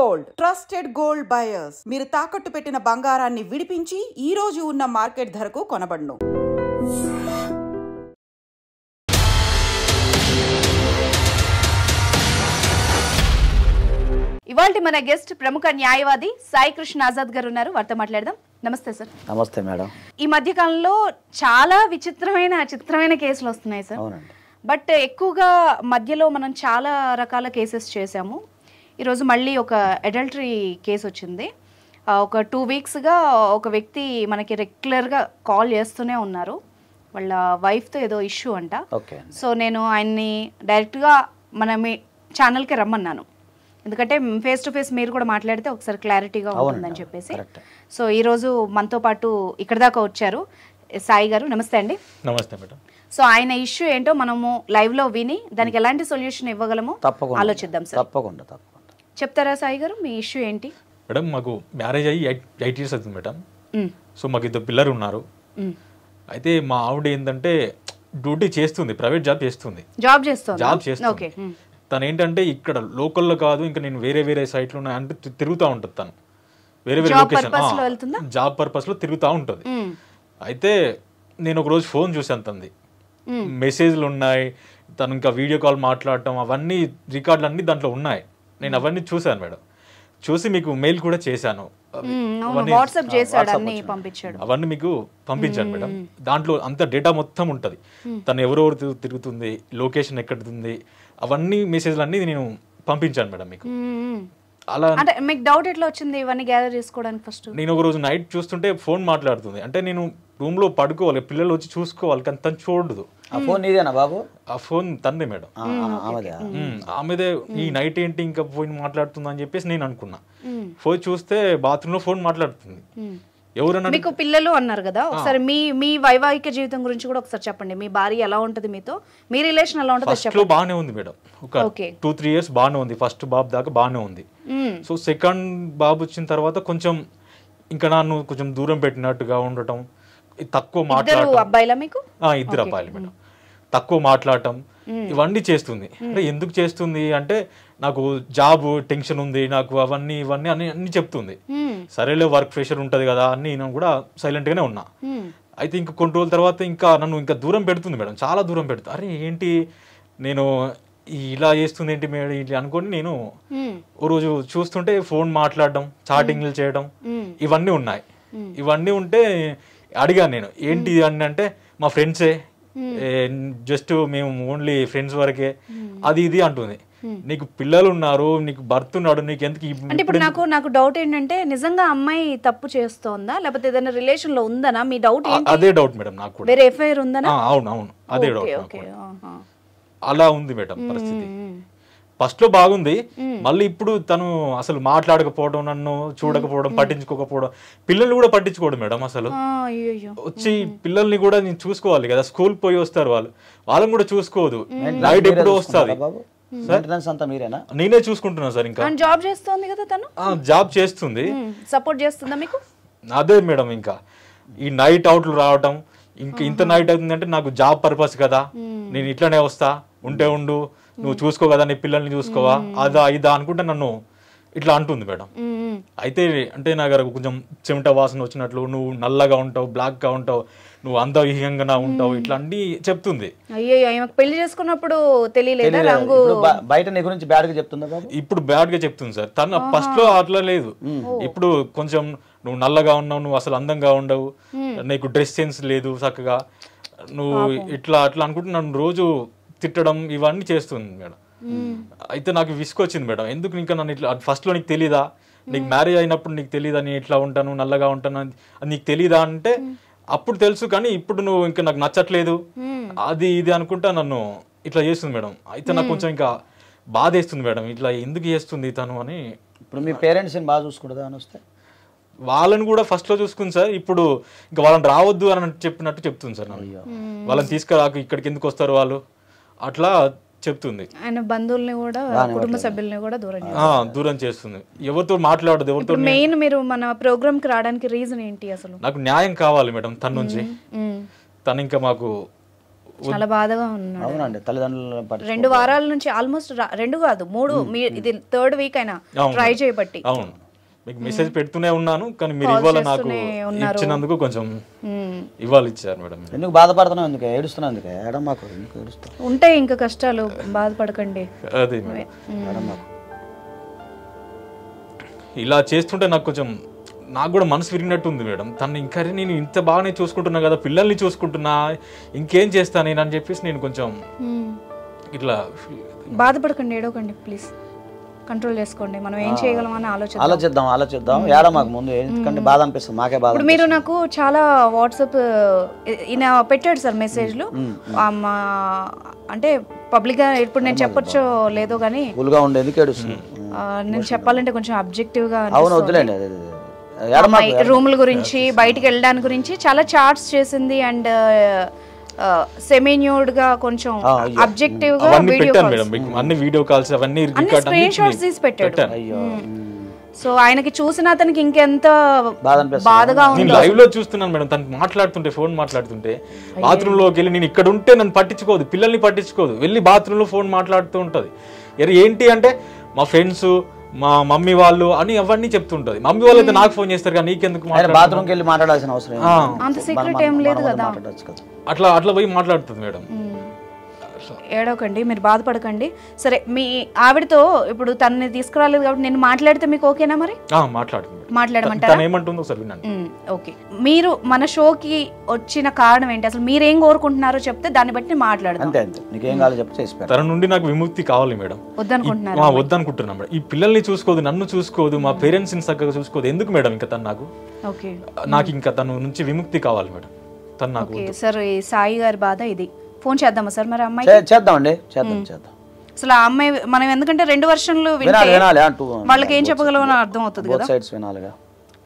Gold, trusted gold buyers. మీరు తాకట్టు పెట్టిన బంగారాన్ని విడిపించి ఈ రోజు ఉన్న మార్కెట్ ధరకు కొనబడును. ఇవాల్టి మన గెస్ట్ ప్రముఖ న్యాయవాది సాయి కృష్ణ ఆజాద్ గారు ఉన్నారు. వారితో మాట్లాడదాం. నమస్తే సార్. నమస్తే మేడం. ఈ మధ్య కాలంలో చాలా చిత్రమైన కేసులు వస్తున్నాయి సార్. అవునండి. బట్ ఎక్కువగా మధ్యలో మనం చాలా రకాల కేసెస్ చేసాము. ఈరోజు మళ్ళీ ఒక అడల్టరీ కేసు వచ్చింది. ఒక 2 వీక్స్గా ఒక వ్యక్తి మనకి రెగ్యులర్గా కాల్ చేస్తూనే ఉన్నారు. వాళ్ళ వైఫ్తో ఏదో ఇష్యూ అంట. సో నేను ఆయన్ని డైరెక్ట్గా మన మీ ఛానల్కి రమ్మన్నాను. ఎందుకంటే ఫేస్ టు ఫేస్ మీరు కూడా మాట్లాడితే ఒకసారి క్లారిటీగా ఉంటుందని చెప్పేసి. సో ఈరోజు మనతో పాటు ఇక్కడ దాకా వచ్చారు సాయి గారు. నమస్తే అండి. నమస్తే మేడం. సో ఆయన ఇష్యూ ఏంటో మనము లైవ్లో విని దానికి ఎలాంటి సొల్యూషన్ ఇవ్వగలమో ఆలోచిద్దాం సార్. తప్పకుండా చెప్తారా సాయి గారు, మీ ఇష్యూ ఏంటి? మేడం, మాకు మ్యారేజ్ అయ్యి 8 years అవుతుంది మేడం. సో మాకు 2 పిల్లలు ఉన్నారు. అయితే మా ఆవిడ ఏంటంటే డ్యూటీ చేస్తుంది, ప్రైవేట్ జాబ్ చేస్తుంది. తను ఏంటంటే ఇక్కడ లోకల్లో కాదు, ఇంకా నేను వేరే సైట్లో అంటే తిరుగుతూ ఉంటుంది. తను వేరే లొకేషన్ జాబ్ పర్పస్ లో తిరుగుతూ ఉంటుంది. అయితే నేను ఒక రోజు ఫోన్ చూసాను, తనది మెసేజ్లు ఉన్నాయి, తను ఇంకా వీడియో కాల్ మాట్లాడటం అవన్నీ రికార్డులు అన్నీ దాంట్లో ఉన్నాయి. నేను అవన్నీ చూశాను మేడం. చూసి మీకు మెయిల్ కూడా చేశాను, అవన్నీ మీకు పంపించాను మేడం. దాంట్లో అంత డేటా మొత్తం ఉంటుంది. తను ఎవరెవరు తిరుగుతుంది, లొకేషన్ ఎక్కడుంది, అవన్నీ మెసేజ్లు అన్ని నేను పంపించాను మేడం మీకు. అలా అంటే మీకు డౌట్ ఎట్లా వచ్చింది ఇవన్నీ గ్యాదర్ చేసుకోవడానికి? ఫస్ట్ నేను ఒక రోజు నైట్ చూస్తుంటే ఫోన్ మాట్లాడుతుంది. అంటే నేను రూమ్ లో పడుకోవాలి, పిల్లలు వచ్చి చూసుకోవాలి, కానీ తను చూడదు. ఆ ఫోన్ నీదేనా బాబు? ఆ ఫోన్ తందే మేడం, ఆమెదే. ఈ నైట్ ఏంటి ఇంకా ఫోన్ మాట్లాడుతుంది అని చెప్పేసి నేను అనుకున్నా. ఫోన్ చూస్తే బాత్రూమ్ లో ఫోన్ మాట్లాడుతుంది. ఎవరన్నా మీకు పిల్లలు అన్నారు కదా, ఒకసారి మీ వైవాహిక జీవితం గురించి కూడా ఒకసారి చెప్పండి. మీ భార్య ఎలా ఉంటది, మీతో మీ రిలేషన్ ఎలా ఉంటది? ఫస్ట్ లో బాగానే ఉంది మేడం, ఒక 2-3 years బాగానే ఉంది. ఫస్ట్ బాబు దాకా బాగానే ఉంది. సో సెకండ్ బాబు వచ్చిన తర్వాత కొంచెం ఇంకా నన్ను కొంచెం దూరం పెట్టినట్టుగా ఉండటం, తక్కువ మాట్లాడటం. 2 అబ్బాయిలు మేడం, తక్కువ మాట్లాడటం ఇవన్నీ చేస్తుంది. అంటే ఎందుకు చేస్తుంది అంటే నాకు జాబ్ టెన్షన్ ఉంది, నాకు అవన్నీ ఇవన్నీ అన్ని చెప్తుంది. సరేలే, వర్క్ ప్రెషర్ ఉంటది కదా అని నేను కూడా సైలెంట్ గానే ఉన్నా. అయితే ఇంకా కొన్ని రోజుల తర్వాత ఇంకా నన్ను ఇంకా దూరం పెడుతుంది మేడం, చాలా దూరం పెడుతుంది. అరే ఏంటి నేను ఇలా చేస్తుంది ఏంటి మేడం ఇట్లా అనుకోని నేను ఓ రోజు చూస్తుంటే ఫోన్ మాట్లాడడం, చాటింగ్లు చేయడం ఇవన్నీ ఉన్నాయి. ఇవన్నీ ఉంటే అడిగాను నేను, ఏంటి అని అంటే మా ఫ్రెండ్సే, జస్ట్ మేము ఓన్లీ ఫ్రెండ్స్ వరకే, అది ఇది అంటుంది. నీకు పిల్లలు ఉన్నారు, నీకు భర్త ఉన్నాడు, నీకు ఎందుకు? అంటే ఇప్పుడు నాకు డౌట్ ఏంటంటే నిజంగా అమ్మాయి తప్పు చేస్తోందా లేకపోతే ఏదైనా రిలేషన్ లో ఉందనా? మీ డౌట్ ఏంటి? అదే డౌట్ మేడం నాకు. వేరే ఎఫ్ఐఆర్ ఉందనా? అవును, అదే డౌట్. అలా ఉంది మేడం పరిస్థితి. ఫస్ట్ లో బాగుంది, మళ్ళీ ఇప్పుడు తను అసలు మాట్లాడకపోవడం, నన్ను చూడకపోవడం, పట్టించుకోకపోవడం, పిల్లల్ని కూడా పట్టించుకోవడం మేడం. అసలు వచ్చి పిల్లల్ని కూడా నేను చూసుకోవాలి కదా, స్కూల్ పోయి వస్తారు వాళ్ళని కూడా చూసుకోదు. నైట్ ఎప్పుడు వస్తుంది, నేనే చూసుకుంటున్నా సార్. ఇంకా జాబ్ చేస్తుంది కదా తను, జాబ్ చేస్తుంది. సపోర్ట్ చేస్తుందా మీకు? అదే మేడం, ఇంకా ఈ నైట్ అవుట్లు రావటం, ఇంకా ఇంత నైట్ అవుతుందంటే నాకు జాబ్ పర్పస్ కదా, నేను ఇట్లానే వస్తా, ఉంటే ఉండు, నువ్వు చూసుకో కదా, నీ పిల్లల్ని చూసుకోవా, అదా ఇదా అనుకుంటే నన్ను ఇట్లా అంటుంది మేడం. అయితే అంటే నా గారు కొంచెం చెమట వాసన వచ్చినట్లు, నువ్వు నల్లగా ఉంటావు, బ్లాక్ గా ఉంటావు, నువ్వు అందవిహంగా ఉంటావు, ఇట్లా అన్ని చెప్తుంది. అయ్యో, పెళ్లి చేసుకున్నప్పుడు తెలియలేదా రంగు? బయట నీ గురించి బ్యాడ్ గా చెప్తుందా? ఇప్పుడు బ్యాడ్ గా చెప్తుంది సార్. తను ఫస్ట్ లో అట్లా లేదు, ఇప్పుడు కొంచెం నువ్వు నల్లగా ఉన్నావు, నువ్వు అసలు అందంగా ఉండవు, నీకు డ్రెస్ సెన్స్ లేదు చక్కగా, నువ్వు ఇట్లా అట్లా అనుకుంటే నన్ను రోజు తిట్టడం ఇవన్నీ చేస్తుంది మేడం. అయితే నాకు విసుకొచ్చింది మేడం, ఎందుకు ఇంకా నన్ను ఇట్లా, ఫస్ట్ లో నీకు తెలీదా, నీకు మ్యారేజ్ అయినప్పుడు నీకు తెలీదా నేను ఇట్లా ఉంటాను, నల్లగా ఉంటాను అది నీకు తెలీదా అంటే, అప్పుడు తెలుసు కానీ ఇప్పుడు నువ్వు ఇంకా నాకు నచ్చట్లేదు, అది ఇది అనుకుంటా నన్ను ఇట్లా చేస్తుంది మేడం. అయితే నాకు కొంచెం ఇంకా బాధ వేస్తుంది మేడం, ఇట్లా ఎందుకు చేస్తుంది తను అని. ఇప్పుడు మీ పేరెంట్స్ బాగా చూసుకుంటుందా అని వస్తే? వాళ్ళని కూడా ఫస్ట్ లో చూసుకుంది సార్, ఇప్పుడు ఇంకా వాళ్ళని రావద్దు అని చెప్పినట్టు చెప్తుంది సార్. వాళ్ళని తీసుకురాకు, ఇక్కడికి ఎందుకు వస్తారు వాళ్ళు, అట్లా చెప్తుంది. ఆయన బంధువుల్ని కూడా, కుటుంబ సభ్యుల్ని కూడా దూరం చేస్తుంది, ఎవరితో మాట్లాడదు, ఎవరితో. మెయిన్ మీరు మన ప్రోగ్రామ్ కి రావడానికి రీజన్ ఏంటి అసలు? నాకు న్యాయం కావాలి మేడం తన నుంచి. తను ఇంకా మాకు చాలా బాధగా ఉన్నాడు. అవునండి, తల్లిదండ్రులు 2 వారాల నుంచి ఆల్మోస్ట్ 2 కాదు 3 ఇది 3rd వీక్ అయినా ట్రై చేయబట్టి. అవును, మీకు మెసేజ్ పెడుతూనే ఉన్నాను, కానీ మీరు ఇవాళ నాకు ఇచ్చినందుకు కొంచెం ఇవాళ ఇచ్చారు మేడం. ఎందుకు బాధపడుతున్నావు, ఎందుకు ఏడుస్తున్నావు, ఎందుకు ఏడమ్మాకు, ఎందుకు ఏడుస్తావు? ఉంటాయి ఇంకా కష్టాలు, బాధపడకండి. అదే మేడం, ఇలా చేస్తుంటే నాకు కొంచెం నాకు కూడా మనసు విరిగినట్టు ఉంది మేడం. తను ఇంకా నేను ఇంత బాగానే చూసుకుంటున్నా కదా, పిల్లల్ని చూసుకుంటున్నా, ఇంకేం చేస్తా నేను అని చెప్పేసి నేను కొంచెం ఇట్లా. బాధపడకండి, ఏడవకండి ప్లీజ్, కంట్రోల్ చేసుకోండి. మనం ఏం చేయగలమని ఆలోచిద్దాం. ఏడా మాకు ముందు ఎందుకంటే బాధ అనిపిస్తుంది, మాకే బాధ. ఇప్పుడు మీరు నాకు చాలా వాట్సాప్ ఈయన పెట్టాడు సార్ మెసేజ్లు, అంటే పబ్లిక్ గా ఇప్పుడు నేను చెప్పొచ్చో లేదో కానీ నేను చెప్పాలంటే కొంచెం అబ్జెక్టివ్ గా రూముల గురించి బయటికి వెళ్ళడానికి గురించి చాలా చార్ట్స్ చేసింది అండ్ సెమీ-న్యూడ్ గా కొంచెం ఆబ్జెక్టివ్ గా వీడియో కాల్స్ అవన్నీ స్క్రీన్ షాట్స్ తీసి పెట్టాడు. సో ఆయనకి చూసిన అతనికి ఇంకెంత బాధగా ఉంది. లైవ్ లో చూస్తున్నాను మేడం, తను మాట్లాడుతుంటే, ఫోన్ మాట్లాడుతుంటే బాత్రూమ్ లోకి వెళ్ళి, నేను ఇక్కడ ఉంటే నన్ను పట్టించుకోదు, పిల్లల్ని పట్టించుకోదు, వెళ్ళి బాత్రూమ్ లో ఫోన్ మాట్లాడుతూ ఉంటది. ఏంటి అంటే మా ఫ్రెండ్స్, మా మమ్మీ వాళ్ళు అని అవన్నీ చెప్తుంటది. మమ్మీ వాళ్ళు అయితే నాకు ఫోన్ చేస్తారు కానీ నీకెందుకు బాత్రూమ్కి వెళ్ళి మాట్లాడాల్సిన అవసరం అంత సీక్రెట్ ఏం లేదు కదా, అట్లా పోయి మాట్లాడుతుంది మేడం. ఏడవకండి, మీరు బాధపడకండి. సరే, మీ ఆవిడతో ఇప్పుడు తనని తీసుకురాలేదు కాబట్టి నేను మాట్లాడితే మీకు ఓకేనా? మరి మాట్లాడమంటారా? ఓకే, మీరు మన షోకి వచ్చిన కారణం ఏంటి, అసలు మీరేం కోరుకుంటున్నారో చెప్తే దాన్ని బట్టి మాట్లాడదాం. తన నుండి నాకు విముక్తి కావాలి మేడం. వద్దనుకుంటున్నా మేడం. ఈ పిల్లల్ని చూసుకోదు, నన్ను చూసుకోదు, మా పేరెంట్స్ ని చక్కగా చూసుకోదు, ఎందుకు మేడం ఇంకా తను నాకు ఇంకా తన నుంచి విముక్తి కావాలి మేడం. తను నాకు సార్, సాయి గారి బాధ ఇది. ఫోన్ చేద్దామా సార్ మరి అమ్మాయి? చేద్దాం. అసలు ఆ అమ్మాయి మనం ఎందుకంటే 2 వర్షన్లు వాళ్ళకి ఏం చెప్పగలమని అర్థం అవుతుంది కదా.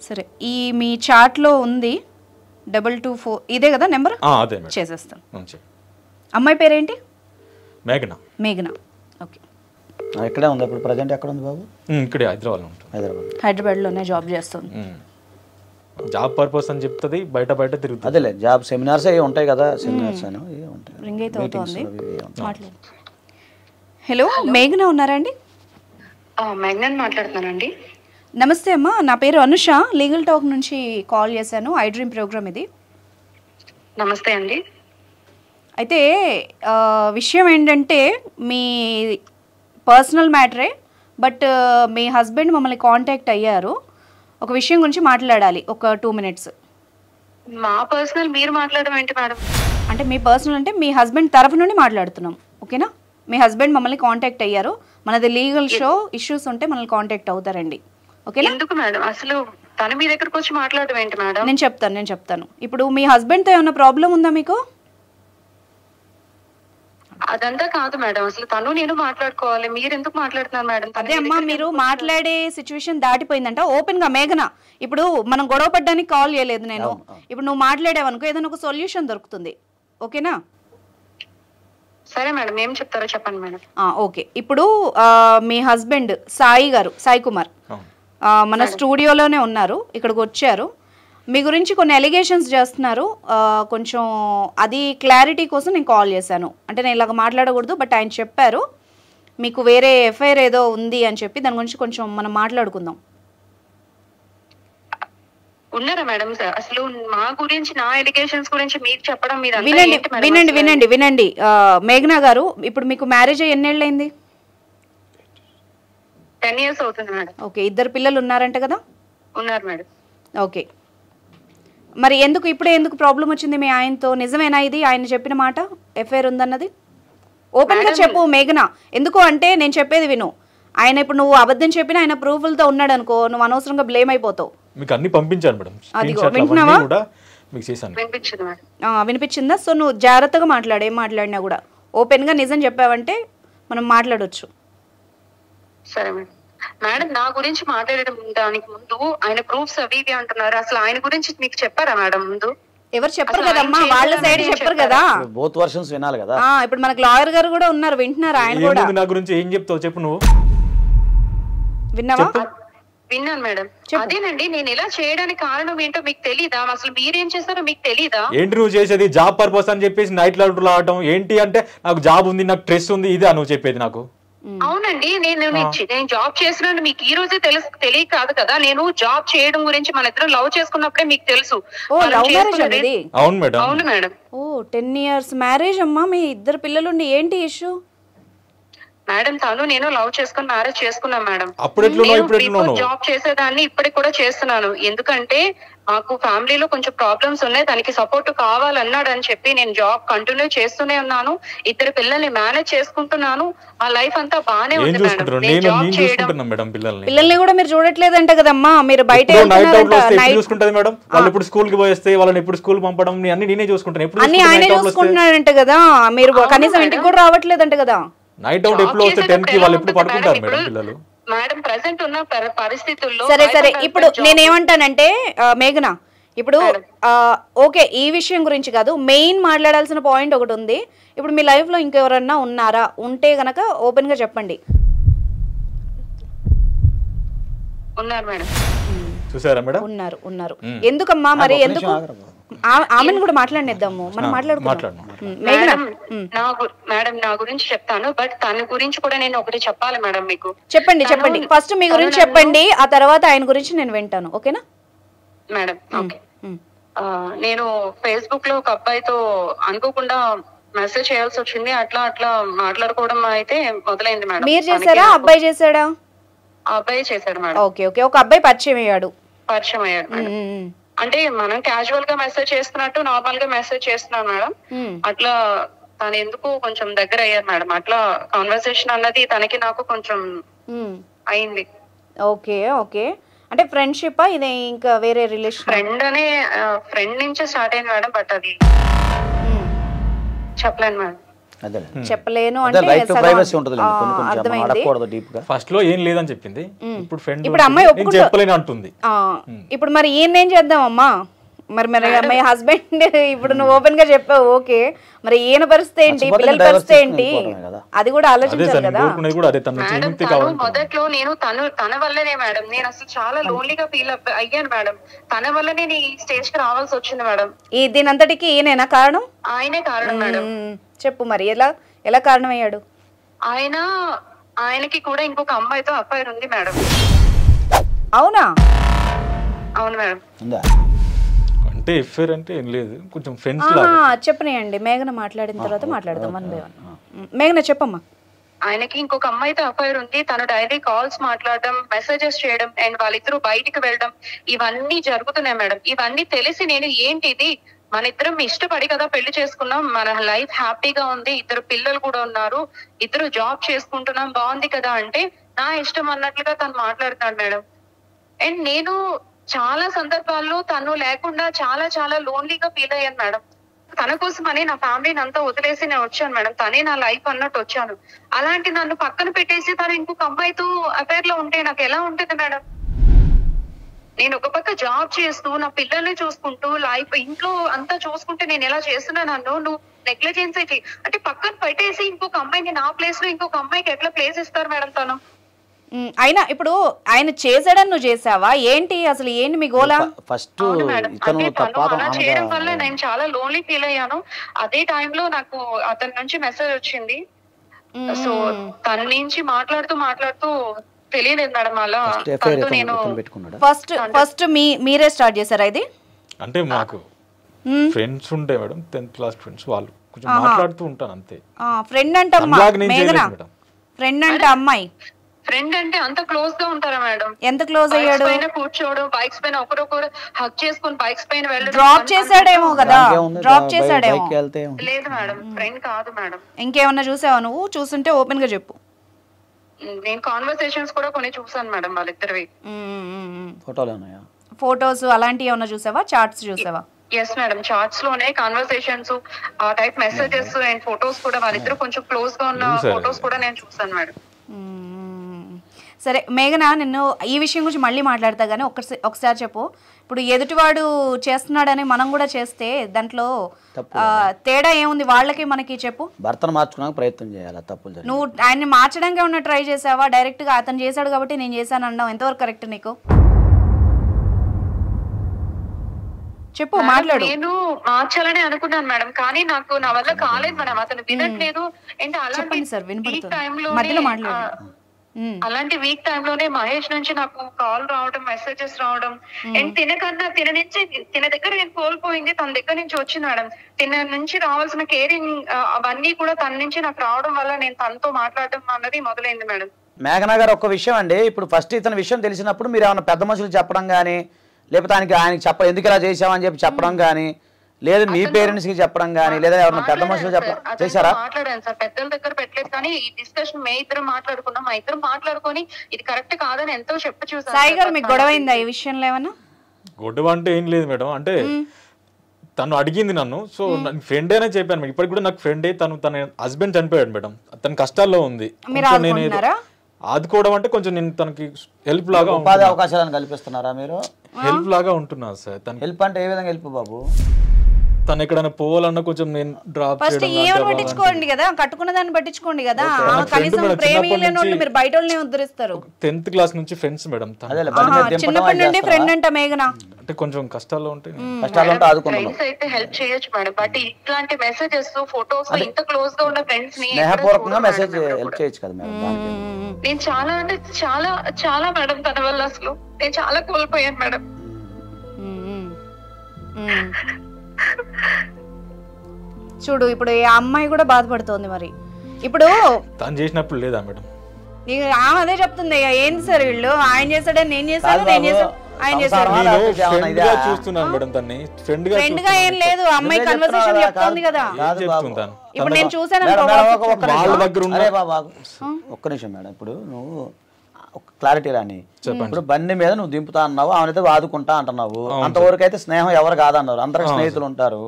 సరే, ఈ మీ చాట్ లో ఉంది 224 ఇదే కదా నెంబర్? చేసేస్తాను. అమ్మాయి పేరేంటి? మేఘన. ఓకే, ఇక్కడే ఉంది ఇప్పుడు ప్రెజెంట్. ఎక్కడ ఉంది బాబు? ఇక్కడే హైదరాబాద్ లోనే జాబ్ చేస్తుంది. జాబ్ పర్పస్ అని చెప్తుంది, బయట తిరుగుతుంది. అదేలే, జాబ్ సెమినార్స్ అవి ఉంటాయి కదా, సెమినార్స్ అని ఉంటాయి. రింగ్ అయితే అవుతుంది. మాట్లాడు. హలో, మేఘన ఉన్నారా అండి? మేఘన మాట్లాడుతున్నానండి. నమస్తే అమ్మా, నా పేరు అనుష, లీగల్ టాక్ నుంచి కాల్ చేశాను, ఐ డ్రీమ్ ప్రోగ్రామ్ ఇది. నమస్తే అండి. అయితే విషయం ఏంటంటే మీ పర్సనల్ మ్యాటరే, బట్ మీ హస్బెండ్ మమ్మల్ని కాంటాక్ట్ అయ్యారు, ఒక విషయం గురించి మాట్లాడాలి, ఒక 2 minutes. మా పర్సనల్ మీరు మాట్లాడడం ఏంటి మేడం? అంటే మీ పర్సనల్ అంటే మీ హస్బెండ్ తరఫు నుండి మాట్లాడుతున్నాం, ఓకేనా? మీ హస్బెండ్ మమ్మల్ని కాంటాక్ట్ అయ్యారు, మనది లీగల్ షో, ఇష్యూస్ ఉంటే మనల్ని కాంటాక్ట్ అవుతారండి, ఓకేనా? ఎందుకు మేడం అసలు తను మీ దగ్గరకు వచ్చి మాట్లాడడం ఏంటి మేడం? నేను చెప్తాను. ఇప్పుడు మీ హస్బెండ్తో ఏమైనా ప్రాబ్లం ఉందా మీకు? అదంతా కాదు మేడం, అసలు తను నేను మాట్లాడుకోవాలి, మీరు ఎందుకు మాట్లాడుతున్నారు మేడం? అదే అమ్మా, మీరు మాట్లాడే సిచ్యువేషన్ దాటిపోయిందంట. ఓపెన్ గా మేఘన, ఇప్పుడు మనం గొడవ పడ్డానికి కాల్ చేయలేదు నేను, ఇప్పుడు నువ్వు మాట్లాడేవనుకో ఏదైనా ఒక సొల్యూషన్ దొరుకుతుంది, ఓకేనా? సరే మేడం, ఏం చెప్తారో చెప్పండి మేడం. ఓకే, ఇప్పుడు మీ హస్బెండ్ సాయి కుమార్ మన స్టూడియోలోనే ఉన్నారు, ఇక్కడికి వచ్చారు, మీ గురించి కొన్ని అలిగేషన్స్ చేస్తున్నారు, కొంచెం అది క్లారిటీ కోసం నేను కాల్ చేశాను. అంటే నేను ఇలాగ మాట్లాడకూడదు, బట్ ఆయన చెప్పారు మీకు వేరే ఎఫ్ఐఆర్ ఏదో ఉంది అని చెప్పి, దాని గురించి కొంచెం మనం మాట్లాడుకుందాం. ఉన్నారా మేడం? అసలు మా గురించి, నా ఎలిగేషన్స్ గురించి మీకు చెప్పడం మీరు వినండి మేఘనా గారు, ఇప్పుడు మీకు మ్యారేజ్ అయ్యి ఎన్నేళ్ళైంది? 10 years అవుతుంది మేడం. ఓకే, 2 పిల్లలు ఉన్నారంట కదా? ఉన్నారు మేడం. ఓకే, మరి ఎందుకు ప్రాబ్లం వచ్చింది మీ ఆయనతో? నిజమేనా ఇది ఆయన చెప్పిన మాట, ఎఫ్ఐఆర్ ఉందన్నది? ఓపెన్ గా చెప్పు మేఘన. ఎందుకు అంటే నేను చెప్పేది విను, ఆయన ఇప్పుడు నువ్వు అబద్ధం చెప్పిన ఆయన ప్రూఫ్లతో ఉన్నాడు అనుకో, నువ్వు అనవసరంగా బ్లేమ్ అయిపోతావు. మీకు అన్ని పంపించాను మేడం, వింటున్నావా? వినిపించింది. వినిపించిందా? సో నువ్వు జాగ్రత్తగా మాట్లాడు, ఏం మాట్లాడినా కూడా ఓపెన్ గా నిజం చెప్పావంటే మనం మాట్లాడొచ్చు. సరే మేడం. మేడం, నా గురించి మాట్లాడడం దానికి ముందు ఆయన ప్రూఫ్స్ అవి ఇవి అంటున్నారు, అసలు ఆయన గురించి మీకు చెప్పారా మేడం ముందు? ఎవరు చెప్పరు కదమ్మా, వాళ్ళ సైడ్ చెప్పరు కదా, బోత్ వర్షన్స్ వినాలి కదా. ఇప్పుడు మనకు లాయర్ గారు కూడా ఉన్నారు, వింటున్నారు ఆయన కూడా. నా గురించి ఏం చెప్తావు చెప్పు, నువ్వు విన్నావా? విన్నాను మేడం. అదేనండి, నేను ఇలా చేయడానికి కారణం ఏంటో మీకు తెలీదా? అసలు మీరేం చేస్తారో మీకు తెలీదా? ఏంటి నువ్వు చేసేది? జాబ్ పర్పస్ అని చెప్పేసి నైట్ లైట్ ఆడటం ఏంటి? అంటే నాకు జాబ్ ఉంది, నాకు స్ట్రెస్ ఉంది, ఇదే నువ్వు చెప్పేది నాకు? అవునండి, నేను జాబ్ చేస్తున్నాను మీకు ఈ రోజే తెలియ కాదు కదా. నేను జాబ్ చేయడం గురించి మన ఇద్దరు లవ్ చేసుకున్నప్పుడే మీకు తెలుసు. అవును మేడం. అవును మేడం. 10 years మ్యారేజ్ అమ్మా, మీ ఇద్దరు పిల్లలుండి ఏంటి ఇష్యూ? మేడం తను నేను లవ్ చేసుకుని మ్యారేజ్ చేసుకున్నాను మేడం. జాబ్ చేసేదాన్ని ఇప్పటికి కూడా చేస్తున్నాను. ఎందుకంటే మాకు ఫ్యామిలీలో కొంచెం ప్రాబ్లమ్స్ ఉన్నాయి, దానికి సపోర్ట్ కావాలన్నాడు అని చెప్పి నేను జాబ్ కంటిన్యూ చేస్తూనే ఉన్నాను. 2 పిల్లల్ని మేనేజ్ చేసుకుంటున్నాను. ఆ లైఫ్ అంతా బానే ఉంది మేడం. పిల్లల్ని కూడా మీరు చూడట్లేదంట కదమ్మా, మీరు బయట చూసుకుంటది మేడం. వాళ్ళు ఇప్పుడు స్కూల్ కి పోయేస్తే వాళ్ళని ఎప్పుడు స్కూల్ పంపడం అన్ని నేనే చూసుకుంటాను. అన్ని ఆయనే చూసుకుంటున్నాడంట కదా, మీరు కనీసం ఇంటికి కూడా రావట్లేదంట కదా. నైట్ అవుట్ ఎప్పుడు వస్తే 10 కి వాళ్ళు ఎప్పుడు పడుకుంటారు మేడం పిల్లలు? మేడం ప్రెసెంట్ ఉన్న పరిస్థితుల్లో సరే ఇప్పుడు నేనేమంటానంటే మేఘన, ఇప్పుడు ఓకే ఈ విషయం గురించి కాదు, మెయిన్ మాట్లాడాల్సిన పాయింట్ ఒకటి ఉంది. ఇప్పుడు మీ లైఫ్ లో ఇంకెవరన్నా ఉన్నారా? ఉంటే గనక ఓపెన్ గా చెప్పండి. ఉన్నారు మేడం. చూసారా మేడం? ఉన్నారు. ఎందుకమ్మా మరి? ఎందుకు ఆమెను కూడా మాట్లాడిద్దాము, మనం మాట్లాడుకుందాం. మేడం నా గురించి చెప్తాను, బట్ తన గురించి కూడా నేను ఒకటి చెప్పాలి మేడం మీకు. చెప్పండి. ఫస్ట్ మీ గురించి చెప్పండి, ఆ తర్వాత ఆయన గురించి నేను వింటాను. ఓకేనా మేడం? ఓకే. నేను ఫేస్బుక్ లో ఒక అబ్బాయితో అనుకోకుండా మెసేజ్ చేయాల్సి వచ్చింది. అట్లా మాట్లాడుకోవడం అయితే మొదలైంది మేడం. మీరు చేశారా, అబ్బాయి చేశాడా? అబ్బాయి చేశాడు మేడం. ఓకే. ఒక అబ్బాయి పరిచయం అయ్యాడు మేడం. అంటే మనం క్యాజువల్ గా మెసేజ్ చేస్తున్నట్టు నార్మల్ గా మెసేజ్ చేస్తున్నాను మేడం. అట్లా తను ఎందుకు కొంచెం దగ్గర అయ్యారు మేడం. అట్లా కాన్వర్సేషన్ అన్నది తనకి నాకు కొంచెం అయింది. ఓకే. అంటే ఫ్రెండ్షిప్ ఇది ఇంకా వేరే రిలేషన్? ఫ్రెండ్ నుంచే స్టార్ట్ అయింది మేడం, బట్ అది చెప్పలేను మేడం. చెప్పలేను ఫస్ట్ లో ఏం లేదని చెప్పింది, ఇప్పుడు అమ్మాయి చెప్పలేను అంటుంది. ఇప్పుడు మరి ఏం చేద్దాం అమ్మా? మరి మీ హస్బెండ్ ఇప్పుడు నువ్వు ఓపెన్ గా చెప్పావు, ఓకే, మరి ఈయన పరిస్థితి ఏంటి, పిల్లల పరిస్థితి ఏంటి, అది కూడా ఆలోచించాలి కదా. మొదట్లో నేను తన వల్లనే మేడం, నేను అసలు చాలా లోన్లీగా ఫీల్ అయ్యాను మేడం. తన వల్లనే నేను ఈ స్టేజ్ కి రావాల్సి వచ్చింది మేడం. దీని అంతటికి ఈయనేనా కారణం? ఆయనే కారణం మేడం. చెప్పు మరి ఎలా కారణం అయ్యాడు? ఆయనకి కూడా ఇంకొక అమ్మాయితో అఫైర్ ఉంది మేడం. అవునా? అవును మేడం. అంటే ఎఫైర్ అంటే ఏం లేదు, కొంచెం ఫ్రెండ్స్ లాగా. చెప్పనియండి, మేఘన మాట్లాడిన తర్వాత మాట్లాడదాం. మేఘన చెప్పమ్మా. ఆయనకి ఇంకొక అమ్మాయితో అఫైర్ ఉంది. తను డైలీ కాల్స్ మాట్లాడడం, మెసేజెస్ చేయడం, అండ్ వాళ్ళిద్దరూ బయటికి వెళ్ళడం, ఇవన్నీ జరుగుతున్నాయి మేడం. ఇవన్నీ తెలిసి నేను ఏంటిది, మన ఇద్దరం ఇష్టపడి కదా పెళ్లి చేసుకున్నాం, మన లైఫ్ హ్యాపీగా ఉంది, 2 పిల్లలు కూడా ఉన్నారు, 2 జాబ్ చేసుకుంటున్నాం, బాగుంది కదా అంటే నా ఇష్టం అన్నట్లుగా తను మాట్లాడుతున్నాడు మేడం. అండ్ నేను చాలా సందర్భాల్లో తను లేకుండా చాలా లోన్లీగా ఫీల్ అయ్యాను మేడం. తన కోసమని నా ఫ్యామిలీని అంతా వదిలేసి నేను వచ్చాను మేడం. తనే నా లైఫ్ అన్నట్టు వచ్చాను. అలాంటి నన్ను పక్కన పెట్టేసి తను ఇంకొక అమ్మాయితో అఫైర్ లో ఉంటే నాకు ఎలా ఉంటుంది మేడం? నేను ఒక పక్క జాబ్ చేస్తూ నా పిల్లల్ని చూసుకుంటూ లైఫ్ ఇంట్లో అంతా చూసుకుంటే నేను ఎలా చేస్తున్నాను, నువ్వు నెగ్లిజెన్స్ అంటే పక్కన పెట్టేసి ఇంకొక అమ్మాయిని నా ప్లేస్ లో ఇంకొక అమ్మాయికి ఎట్లా ప్లేస్ ఇస్తారు మేడం తను? అయినా ఇప్పుడు ఆయన చేసాడని నువ్వు చేసావా ఏంటి, అసలు ఏంటి మీ గోలా? ఫస్ట్ అలా చేయడం వల్ల నేను చాలా లోన్లీ ఫీల్ అయ్యాను. అదే టైంలో నాకు అతని నుంచి మెసేజ్ వచ్చింది. సో తన నుంచి మాట్లాడుతూ తెలియలేదు మేడం. అలా నేను ఫస్ట్ మీరే స్టార్ట్ చేశారా ఇది? అంటే మాకు ఫ్రెండ్స్ ఉండే మేడం, 10th క్లాస్ ఫ్రెండ్స్, వాళ్ళు కొంచెం మాట్లాడుతూ ఉంటాను అంతే. ఫ్రెండ్ అంటే ఫ్రెండ్ అంటే అమ్మాయి ఫ్రెండ్ అంటే అంత క్లోజ్ గా ఉంటారా మేడం? ఎంత క్లోజ్ అయ్యాడు? పైన కూర్చోవడం, బైక్స్ పైన ఒకరొకరు హగ్ చేసుకుని బైక్స్ పైన వెళ్ళడం. డ్రాప్ చేసాడేమో కదా? డ్రాప్ చేసాడేమో. లేదు మేడం, ఫ్రెండ్ కాదు మేడం. ఇంకేమన్నా చూసావా నువ్వు? చూసుంటే ఓపెన్ గా చెప్పు. నేను కాన్వర్సేషన్స్ కూడా కొన్ని చూసాను మేడం వాళ్ళిద్దరివి. ఫోటోస్ అలాంటివి ఏమన్నా చూసావా? చాట్స్ చూసావా? ఎస్ మేడం, చాట్స్ లోనే కాన్వర్సేషన్స్, ఆ టైప్ మెసేజెస్ అండ్ ఫోటోస్ కూడా వాళ్ళిద్దరు కొంచెం క్లోజ్ గా ఉన్న ఫోటోస్ కూడా నేను చూసాను మేడం. సరే మేఘన, నిన్ను ఈ విషయం గురించి మళ్ళీ మాట్లాడతా కానీ ఒకసారి చెప్పు. ఇప్పుడు ఎదుటివాడు చేస్తున్నాడని మనం కూడా చేస్తే దాంట్లో తేడా ఏముంది వాళ్ళకి మనకి? చెప్పు. భర్తను మార్చుకోవడానికి ప్రయత్నం చేయాలి, తప్పులు. నువ్వు ఆయన్ని మార్చడానికి ఏమన్నా ట్రై చేసావా? డైరెక్ట్గా అతను చేశాడు కాబట్టి నేను చేశాను అన్నావు, ఎంతవరకు కరెక్ట్ నీకు? చెప్పు, మాట్లాడు. నేను మార్చాలని అనుకున్నాను మేడం, కానీ నాకు నా వల్ల కాలేదు మేడం. అతను వినట్లేదు. అంటే అలాంటి వీక్ టైంలోనే మహేష్ నుంచి నాకు కాల్ రావడం, మెసేజెస్ రావడం, అండ్ తిన నుంచి తిన దగ్గర నేను కోల్పోయింది తన దగ్గర నుంచి వచ్చింది మేడం. తిన నుంచి రావాల్సిన కేరింగ్ అవన్నీ కూడా తన నుంచి నాకు రావడం వల్ల నేను తనతో మాట్లాడడం అన్నది మొదలైంది మేడం. మేఘనా గారు, ఒక విషయం అండి, ఇప్పుడు ఫస్ట్ ఇతని విషయం తెలిసినప్పుడు మీరు ఏమైనా పెద్ద మనుషులు చెప్పడం కానీ, లేకపోతే ఆయనకి ఎందుకు ఇలా చేసామని చెప్పడం కానీ, లేదా మీ పేరెంట్స్ కి చెప్పడం కానీ, లేదా ఎవరైనా పెద్ద మనుషులు చెప్పడం చేశారా? మాట్లాడాను సార్, పెద్దల దగ్గర పెట్టలేదు, కానీ ఈ డిస్కషన్ మే ఇద్దరు మాట్లాడుకున్నాం. మా ఇద్దరు మాట్లాడుకొని ఇది కరెక్ట్ కాదని ఎంతో చూసాను. సాయి గారు, మీకు గొడవ అయిందా ఈ విషయంలో? ఏమన్నా గొడవ అంటే ఏం లేదు మేడం. అంటే తను అడిగింది నన్ను, సో ఫ్రెండ్ అయినా చెప్పాను. ఇప్పటికి కూడా నాకు ఫ్రెండే. తన హస్బెండ్ చనిపోయాడు మేడం, తన కష్టాల్లో ఉంది. నేను ఆదుకోవడం అంటే కొంచెం నేను తనకి హెల్ప్ లాగా, ఉపాధి అవకాశాలను కల్పిస్తున్నారా మీరు? హెల్ప్ లాగా ఉంటున్నా సార్. తన హెల్ప్ అంటే ఏ విధంగా హెల్ప్ బాబు? తను ఎక్కడైనా పోవాలన్నా కొంచెం నేను డ్రాప్ ఫస్ట్ ఏమని పట్టించుకోండి కదా, కట్టుకున్న దాన్ని పట్టించుకోండి కదా. కనీసం ప్రేమ లేనోళ్ళు మీరు బయట వాళ్ళని ఉద్ధరిస్తారు. 10th క్లాస్ నుంచి ఫ్రెండ్స్ మేడం. చిన్నప్పటి నుండి ఫ్రెండ్ అంట మేఘన. అంటే కొంచెం కష్టాల్లో ఉంటాయి, ఫ్రెండ్స్ అయితే హెల్ప్ చేయొచ్చు మేడం. బట్ ఇట్లాంటి మెసేజెస్, ఫోటోస్ ఇంత క్లోజ్ గా ఉన్న ఫ్రెండ్స్ ని స్నేహపూర్వకంగా మెసేజ్ హెల్ప్ చేయొచ్చు కదా మేడం. నేను చాలా అంటే చాలా చాలా మేడం తన వల్ల అసలు నేను చాలా కోల్పోయాను మేడం. చూడు, ఇప్పుడు ఈ అమ్మాయి కూడా బాధపడుతోంది. మరి ఇప్పుడు తను చేసినప్పుడు లేదా మేడం? ఆమె అదే చెప్తుంది, ఏంటి సార్ వీళ్ళు ఆయన చేశాడని నేను చేశాను, ఆయన చేశాడు. ఫ్రెండ్ గా ఏం లేదు, అమ్మాయి కన్వర్సేషన్ చెప్తోంది కదా. ఇప్పుడు నేను చూసాను. ఒక్క నిమిషం మేడం, ఇప్పుడు నువ్వు క్లారిటీ రాని. ఇప్పుడు బండి మీద నువ్వు దింపుతా అన్నావు, ఆమెనైతే ఆదుకుంటా అంటున్నావు. అంతవరకు అయితే స్నేహం ఎవరు కాదన్నారు, అందరికి స్నేహితులు ఉంటారు.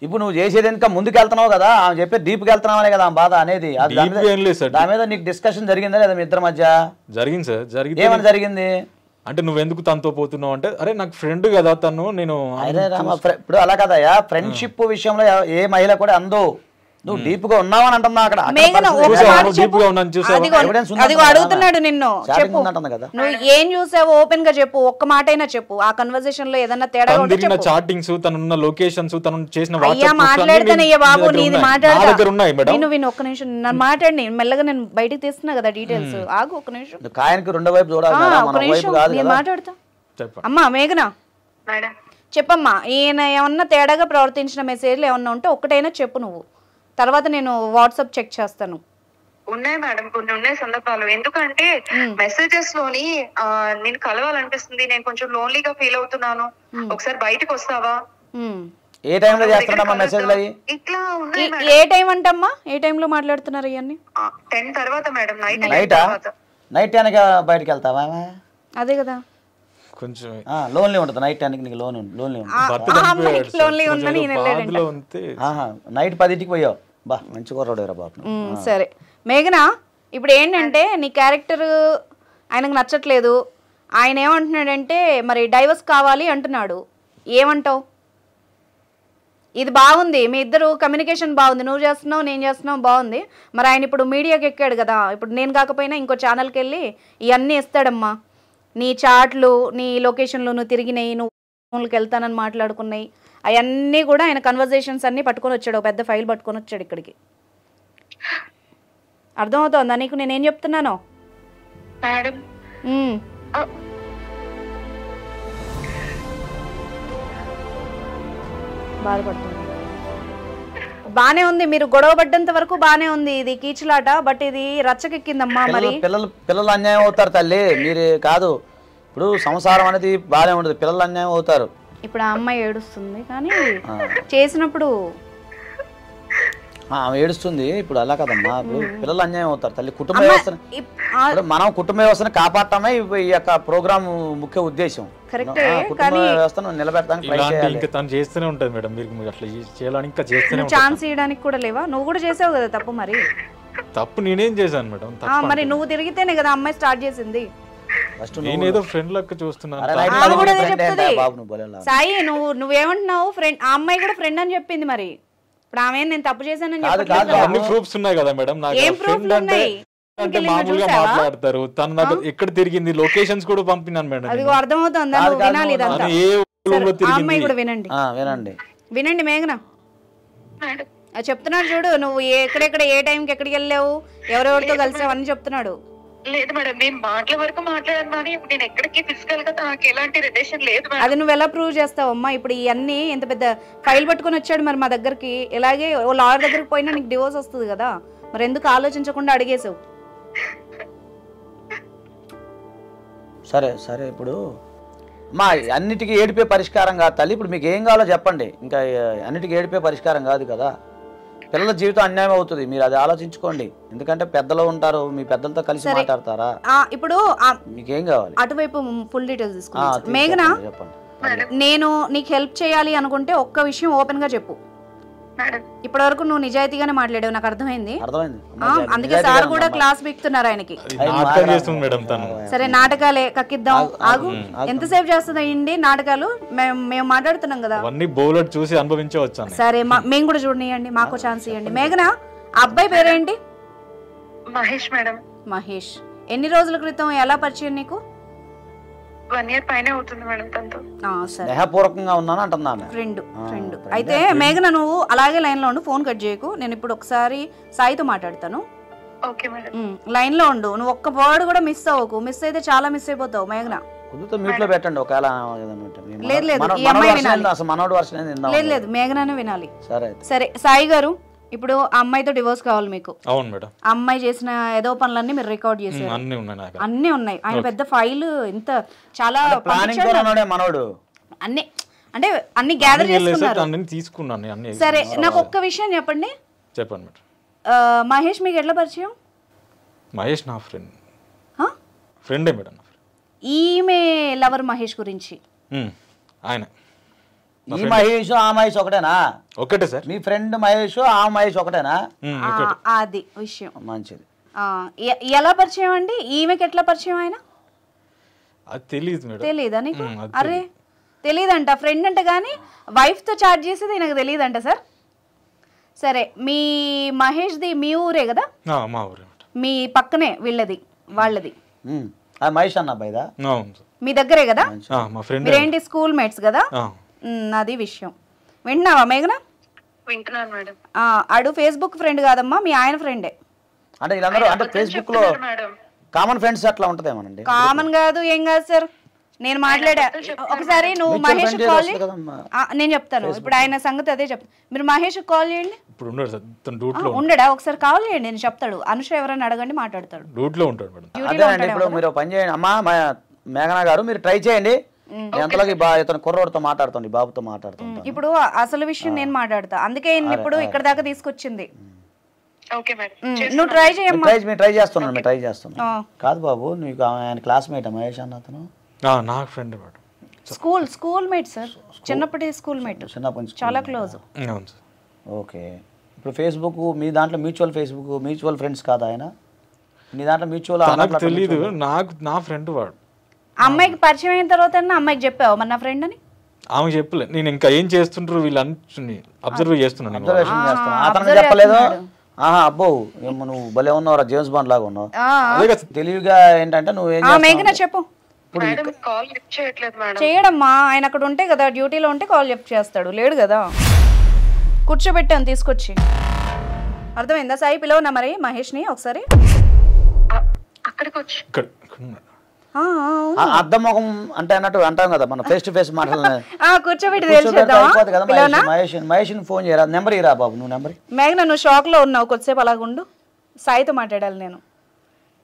ఇప్పుడు నువ్వు చేసేది ఇంకా ముందుకు వెళ్తున్నావు కదా, ఆమె చెప్పే డీప్కి వెళ్తున్నావు కదా ఆమె బాధ అనేది. దాని మీద నీకు డిస్కషన్ జరిగిందా లేదా మీ ఇద్దరి మధ్య? జరిగింది సార్. జరిగింది. ఏమని జరిగింది అంటే నువ్వు ఎందుకు తనతో పోతున్నావు అంటే, అరే నాకు ఫ్రెండ్ కదా తను, నేను ఇప్పుడు అలా కదయా, ఫ్రెండ్షిప్ విషయంలో ఏ మహిళ కూడా అందో నువ్వు డీప్ గా ఉన్నావని అంటున్నా. అక్కడ అడుగుతున్నాడు నిన్ను, చెప్పు నువ్వు ఏం చూసావు, ఓపెన్ గా చెప్పు, ఒక్క మాట అయినా చెప్పు. ఆ కన్వర్సేషన్ లో ఏదన్నా తేడా ఉంటే చాటింగ్స్, తనున్న లొకేషన్స్, తను చేసిన అయ్యా మాట్లాడతానయ్యా బాబు, నీది మాట్లాడతా. విను ఒక్క నిమిషం, నన్ను మాట్లాడి మెల్లగా నేను బయటకు తీస్తున్నా కదా డీటెయిల్స్. ఆగు ఒక్క నిమిషం, కాయనికి రెండో వైపు ఒక్క నిమిషం నేను మాట్లాడతా. అమ్మా మేఘన చెప్పమ్మా, ఈయన ఏమన్నా తేడాగా ప్రవర్తించిన మెసేజ్లు ఏమన్నా ఉంటే ఒక్కటైనా చెప్పు నువ్వు, తర్వాత నేను వాట్సాప్ చెక్ చేస్తాను. ఉన్నాయి మేడం, కొన్ని ఉన్నాయి సందర్భాలు. ఎందుకంటే మెసేజెస్ లోని నేను కలవాలనిపిస్తుంది, నేను కొంచెం లోన్లీగా ఫీల్ అవుతున్నాను, ఒకసారి బయటకు వస్తావా, ఏ టైంలో చేస్తున్నామా మెసేజ్లు అవి? ఇట్లా ఉన్నాయి. ఏ టైం అంటమ్మా, ఏ టైంలో మాట్లాడుతున్నారు ఇవన్నీ? 10 తర్వాత మేడం, నైట్ నైట్ బయటకు వెళ్తావా? అదే కదా, కొంచెం లోన్లీ ఉంటుంది నైట్ టైంకి. నీకు లోన్లీ నైట్ 10కి పోయావు, బా మంచి కూరడా బాబు. సరే మేఘన, ఇప్పుడు ఏంటంటే నీ క్యారెక్టర్ ఆయనకు నచ్చట్లేదు, ఆయన ఏమంటున్నాడంటే మరి డైవర్స్ కావాలి అంటున్నాడు, ఏమంటావు? ఇది బాగుంది, మీ ఇద్దరు కమ్యూనికేషన్ బాగుంది, నువ్వు చేస్తున్నావు నేను చేస్తున్నావు బాగుంది. మరి ఆయన ఇప్పుడు మీడియాకి ఎక్కాడు కదా, ఇప్పుడు నేను కాకపోయినా ఇంకో ఛానల్కి వెళ్ళి ఇవన్నీ ఇస్తాడమ్మా, నీ చాట్లు, నీ లొకేషన్లో నువ్వు తిరిగినాయి, నువ్వు ఫోన్కి వెళ్తానని మాట్లాడుకున్నాయి, అవన్నీ కూడా ఆయన కన్వర్జేషన్స్ అన్నీ పట్టుకొని వచ్చాడు, ఒక పెద్ద ఫైల్ పట్టుకొని వచ్చాడు ఇక్కడికి. అర్థమవుతోందా నీకు నేనేం చెప్తున్నానో? బాధపడుతుంది. బానే ఉంది, మీరు గొడవ పడ్డంత వరకు బానే ఉంది, ఇది కీచులాట. బట్ ఇది రచ్చకెక్కిందమ్మా. మరి పిల్లలు అన్యాయం అవుతారు తల్లి, మీరు కాదు. ఇప్పుడు సంసారం అనేది బాగానే ఉండదు, పిల్లలు అన్యాయం అవుతారు. ఇప్పుడు ఆ అమ్మాయి ఏడుస్తుంది, కానీ చేసినప్పుడు ఆమె ఏడుస్తుంది. ఇప్పుడు అలా కదమ్మా, ఇప్పుడు పిల్లలు అన్యాయం అవుతారు తల్లి. కుటుంబ వ్యవస్థను మనం కుటుంబ వ్యవస్థను కాపాడటమే ఈ యొక్క ప్రోగ్రామ్ ముఖ్య ఉద్దేశం. కుటుంబ వ్యవస్థను నిలబెట్టడానికి తను చేస్తూనే ఉంటుంది మేడం. మీరు అట్లా చేయాలని ఇంకా చేస్తూనే ఛాన్స్ ఇవ్వడానికి కూడా లేవా? నువ్వు కూడా చేసావు కదా తప్పు. మరి తప్పు నేనేం చేశాను మేడం? మరి నువ్వు తిరిగితేనే కదా అమ్మాయి స్టార్ట్ చేసింది. నేనేదో ఫ్రెండ్ లెక్క చూస్తున్నాను. సాయి నువ్వేమంటున్నావు? ఫ్రెండ్, ఆ అమ్మాయి కూడా ఫ్రెండ్ అని చెప్పింది. మరి ఇప్పుడు ఆమె నేను తప్పు చేశానని అన్ని ప్రూఫ్స్ ఉన్నాయి కదా మేడం. ఏం ప్రూఫ్లు ఉన్నాయి? అంటే మామూలుగా మాట్లాడతారు. తన దగ్గర ఎక్కడ తిరిగింది లొకేషన్స్ కూడా పంపినాను మేడం. అది అర్థమవుతుంది. వినాలి ఇదంతా. అమ్మాయి కూడా వినండి. వినండి మేఘన చెప్తున్నాడు చూడు. నువ్వు ఎక్కడెక్కడ ఏ టైంకి ఎక్కడికి వెళ్ళావు, ఎవరెవరితో కలిసావు అని చెప్తున్నాడు. లేదు మేడం, నేను మాటల వరకు మాట్లాడాను కానీ నేను ఎక్కడికి ఫిజికల్ గా నాకు ఎలాంటి రిలేషన్ లేదు. అది నువ్వు ఎలా ప్రూవ్ చేస్తావమ్మా? ఇప్పుడు ఇవన్నీ ఎంత పెద్ద ఫైల్ పట్టుకొని వచ్చాడు మరి మా దగ్గరికి. ఇలాగే ఓ లాయర్ దగ్గరికి పోయినా నీకు డివోర్స్ వస్తుంది కదా, మరి ఎందుకు ఆలోచించకుండా అడిగేసావు? సరే సరే, ఇప్పుడు మా అన్నిటికీ ఏడిపే పరిష్కారం కాదు తల్లి. ఇప్పుడు మీకు ఏం కావాలో చెప్పండి. ఇంకా అన్నిటికీ ఏడిపే పరిష్కారం కాదు కదా. పిల్లల జీవితం అన్యాయం అవుతుంది, మీరు అది ఆలోచించుకోండి. ఎందుకంటే పెద్దలు ఉంటారు, మీ పెద్దలతో కలిసి మాట్లాడతారా? ఇప్పుడు మీకేం కావాలి? అటువైపు ఫుల్ డీటెయిల్స్ తీసుకుంటా. మేఘన, నేను నీకు హెల్ప్ చేయాలి అనుకుంటే ఒక్క విషయం ఓపెన్ గా చెప్పు. ఇప్పటి వరకు నువ్వు నిజాయితీగానే మాట్లాడావు, నాకు అర్థమైంది. అందుకే సార్ కూడా క్లాస్ బిక్తున్నారు ఆయనకి. సరే నాటకాలే కక్కిద్దాం. ఆగు, ఎంతసేపు చేస్తుందండి నాటకాలు? మేము మాట్లాడుతున్నాం కదా. చూసి అనుభవించవచ్చు. సరే మేము కూడా చూడనియండి, మాకు ఛాన్స్ ఇవ్వండి. మేఘన, అబ్బాయి పేరేంటి? మహేష్ మేడం. మహేష్ ఎన్ని రోజుల క్రితం ఎలా పరిచయం నీకు? 1 year పైనే అవుతుంది మేడం. తనతో స్నేహపూర్వకంగా ఉన్నాను అంటున్నాను. ఫ్రెండ్. అయితే మేఘన నువ్వు అలాగే లైన్ లో ఉండు, ఫోన్ కట్ చేయకు. నేను ఇప్పుడు ఒకసారి సాయితో మాట్లాడతాను. Okay madam. లైన్ లో ఉండు, నువ్వు ఒక్క వర్డ్ కూడా మిస్ అవ్వకు. మిస్ అయితే చాలా మిస్ అయిపోతావు మేఘన. లేదు లేదు, ఈ అమ్మాయి వినాలి. లేదు లేదు, మేఘననే వినాలి. సరే సాయి గారు, ఇప్పుడు ఆ అమ్మాయితో డివోర్స్ కావాలి మీకు. అవును మేడం. అమ్మాయి చేసిన ఏదో పనులన్నీ మీరు రికార్డ్ చేశారు. అన్ని ఉన్నాయి. ఆయన పెద్ద ఫైల్ ఇంత చాలా అన్ని అంటే అన్ని గ్యాదర్ చేసుకున్నారు. సరే నాకు ఒక్క విషయం చెప్పండి. చెప్పండి మేడం. మహేష్ మీకు ఎట్లా పరిచయం? మహేష్ నా ఫ్రెండే మేడం. ఈమె లవర్ మహేష్ గురించి ఆయన ఈ మహేష్ ఆ మహేష్ ఒకటేనా? ఒకటే సార్. మీ ఫ్రెండ్ మహేష్ ఆ మహేష్ ఒకటేనా? అది విషయం. మంచిది. ఎలా పరిచయం అండి? ఈమెకి ఎట్లా పరిచయం ఆయన? అది తెలియదు మేడం. తెలియదా నీకు? అరే తెలియదంట. ఫ్రెండ్ అంట కానీ వైఫ్ తో చాట్ చేసేది నాకు తెలియదంట సార్. సరే మీ మహేష్ది మీ ఊరే కదా? మా ఊరే. మీ పక్కనే వీళ్ళది వాళ్ళది. మహేష్ అన్న అబ్బాయిదా? మీ దగ్గరే కదా? మా ఫ్రెండ్. మీరేంటి స్కూల్ మేట్స్ కదా? అది విషయం. వింటున్నావా మేఘన? వింటున్నాను మేడం. అడు ఫేస్బుక్ ఫ్రెండ్ కాదమ్మా, మీ ఆయన ఫ్రెండే. అంటే వీళ్ళందరూ అంటే ఫేస్బుక్ లో కామన్ ఫ్రెండ్స్ అట్లా ఉంటదేమోనండి. కామన్ కాదు, ఏం కాదు సార్. నేను మాట్లాడా ఒకసారి. నువ్వు మహేష్ కాల్ చేయి, నేను చెప్తాను. ఇప్పుడు ఆయన సంగతి అదే చెప్తాను. మీరు మహేష్ కాల్ చేయండి. ఉండడా? ఒకసారి కాల్ చేయండి, నేను చెప్తాడు. అనుష ఎవరైనా అడగండి, మాట్లాడతాడు. మీరు పని చేయండి అమ్మా. మేఘన గారు మీరు ట్రై చేయండి. ఎంతలోకి ఇతను కుర్రోడితో మాట్లాడుతుంది, బాబుతో మాట్లాడుతుంది. ఇప్పుడు అసలు విషయం నేను మాట్లాడతా, అందుకే ఇప్పుడు ఇక్కడ దాకా తీసుకొచ్చింది. నువ్వు ట్రై చేయమ్మా. ట్రై చేస్తున్నాను. కాదు బాబు, నీకు ఆయన క్లాస్మేట్ మహేష్ అన్న అతను? నాకు friend madam. School mate sir, చిన్నప్పటి స్కూల్ మేట్, చాలా క్లోజ్. ఓకే. ఇప్పుడు ఫేస్బుక్ మీ దాంట్లో మ్యూచువల్ ఫ్రెండ్స్ కాదా ఆయన? నీ దాంట్లో మ్యూచువల్ తెలీదు. నాకు నా ఫ్రెండ్ వాడు. అమ్మాయికి పరిచయం అయిన తర్వాత అమ్మాయికి చెప్పావు మరి నా ఫ్రెండ్ అని? ఆమె చెప్పలే. నేను ఇంకా ఏం చేస్తుంటారు వీళ్ళని అబ్జర్వ్ చేస్తున్నాను. చెప్పలేదు. అబ్బో నువ్వు భలే ఉన్నావు, జేమ్స్ బాండ్ లాగా ఉన్నావు. తెలివిగా ఏంటంటే నువ్వు చెప్పు. చేయడమ్మా, ఆయన అక్కడ ఉంటే కదా, డ్యూటీలో ఉంటే కాల్ చేస్తాడు. లేడు కదా, కూర్చోబెట్టాను తీసుకొచ్చి. అర్థమైందా సాయి? పిలవనా మరి మహేష్ ని ఒకసారి? అద్దం ముఖం అంటే అన్నట్టు అంటాం కదా మనం, ఫేస్ టు ఫేస్ మాట్లాడాలి. మహేష్ ఫోన్ చేయరా? నెంబర్ ఇరా బాబు. నువ్వు నెంబర్. మేఘన నువ్వు షాక్ లో ఉన్నావు, కొద్దిసేపు అలాగుండు. సాయితో మాట్లాడాలి నేను.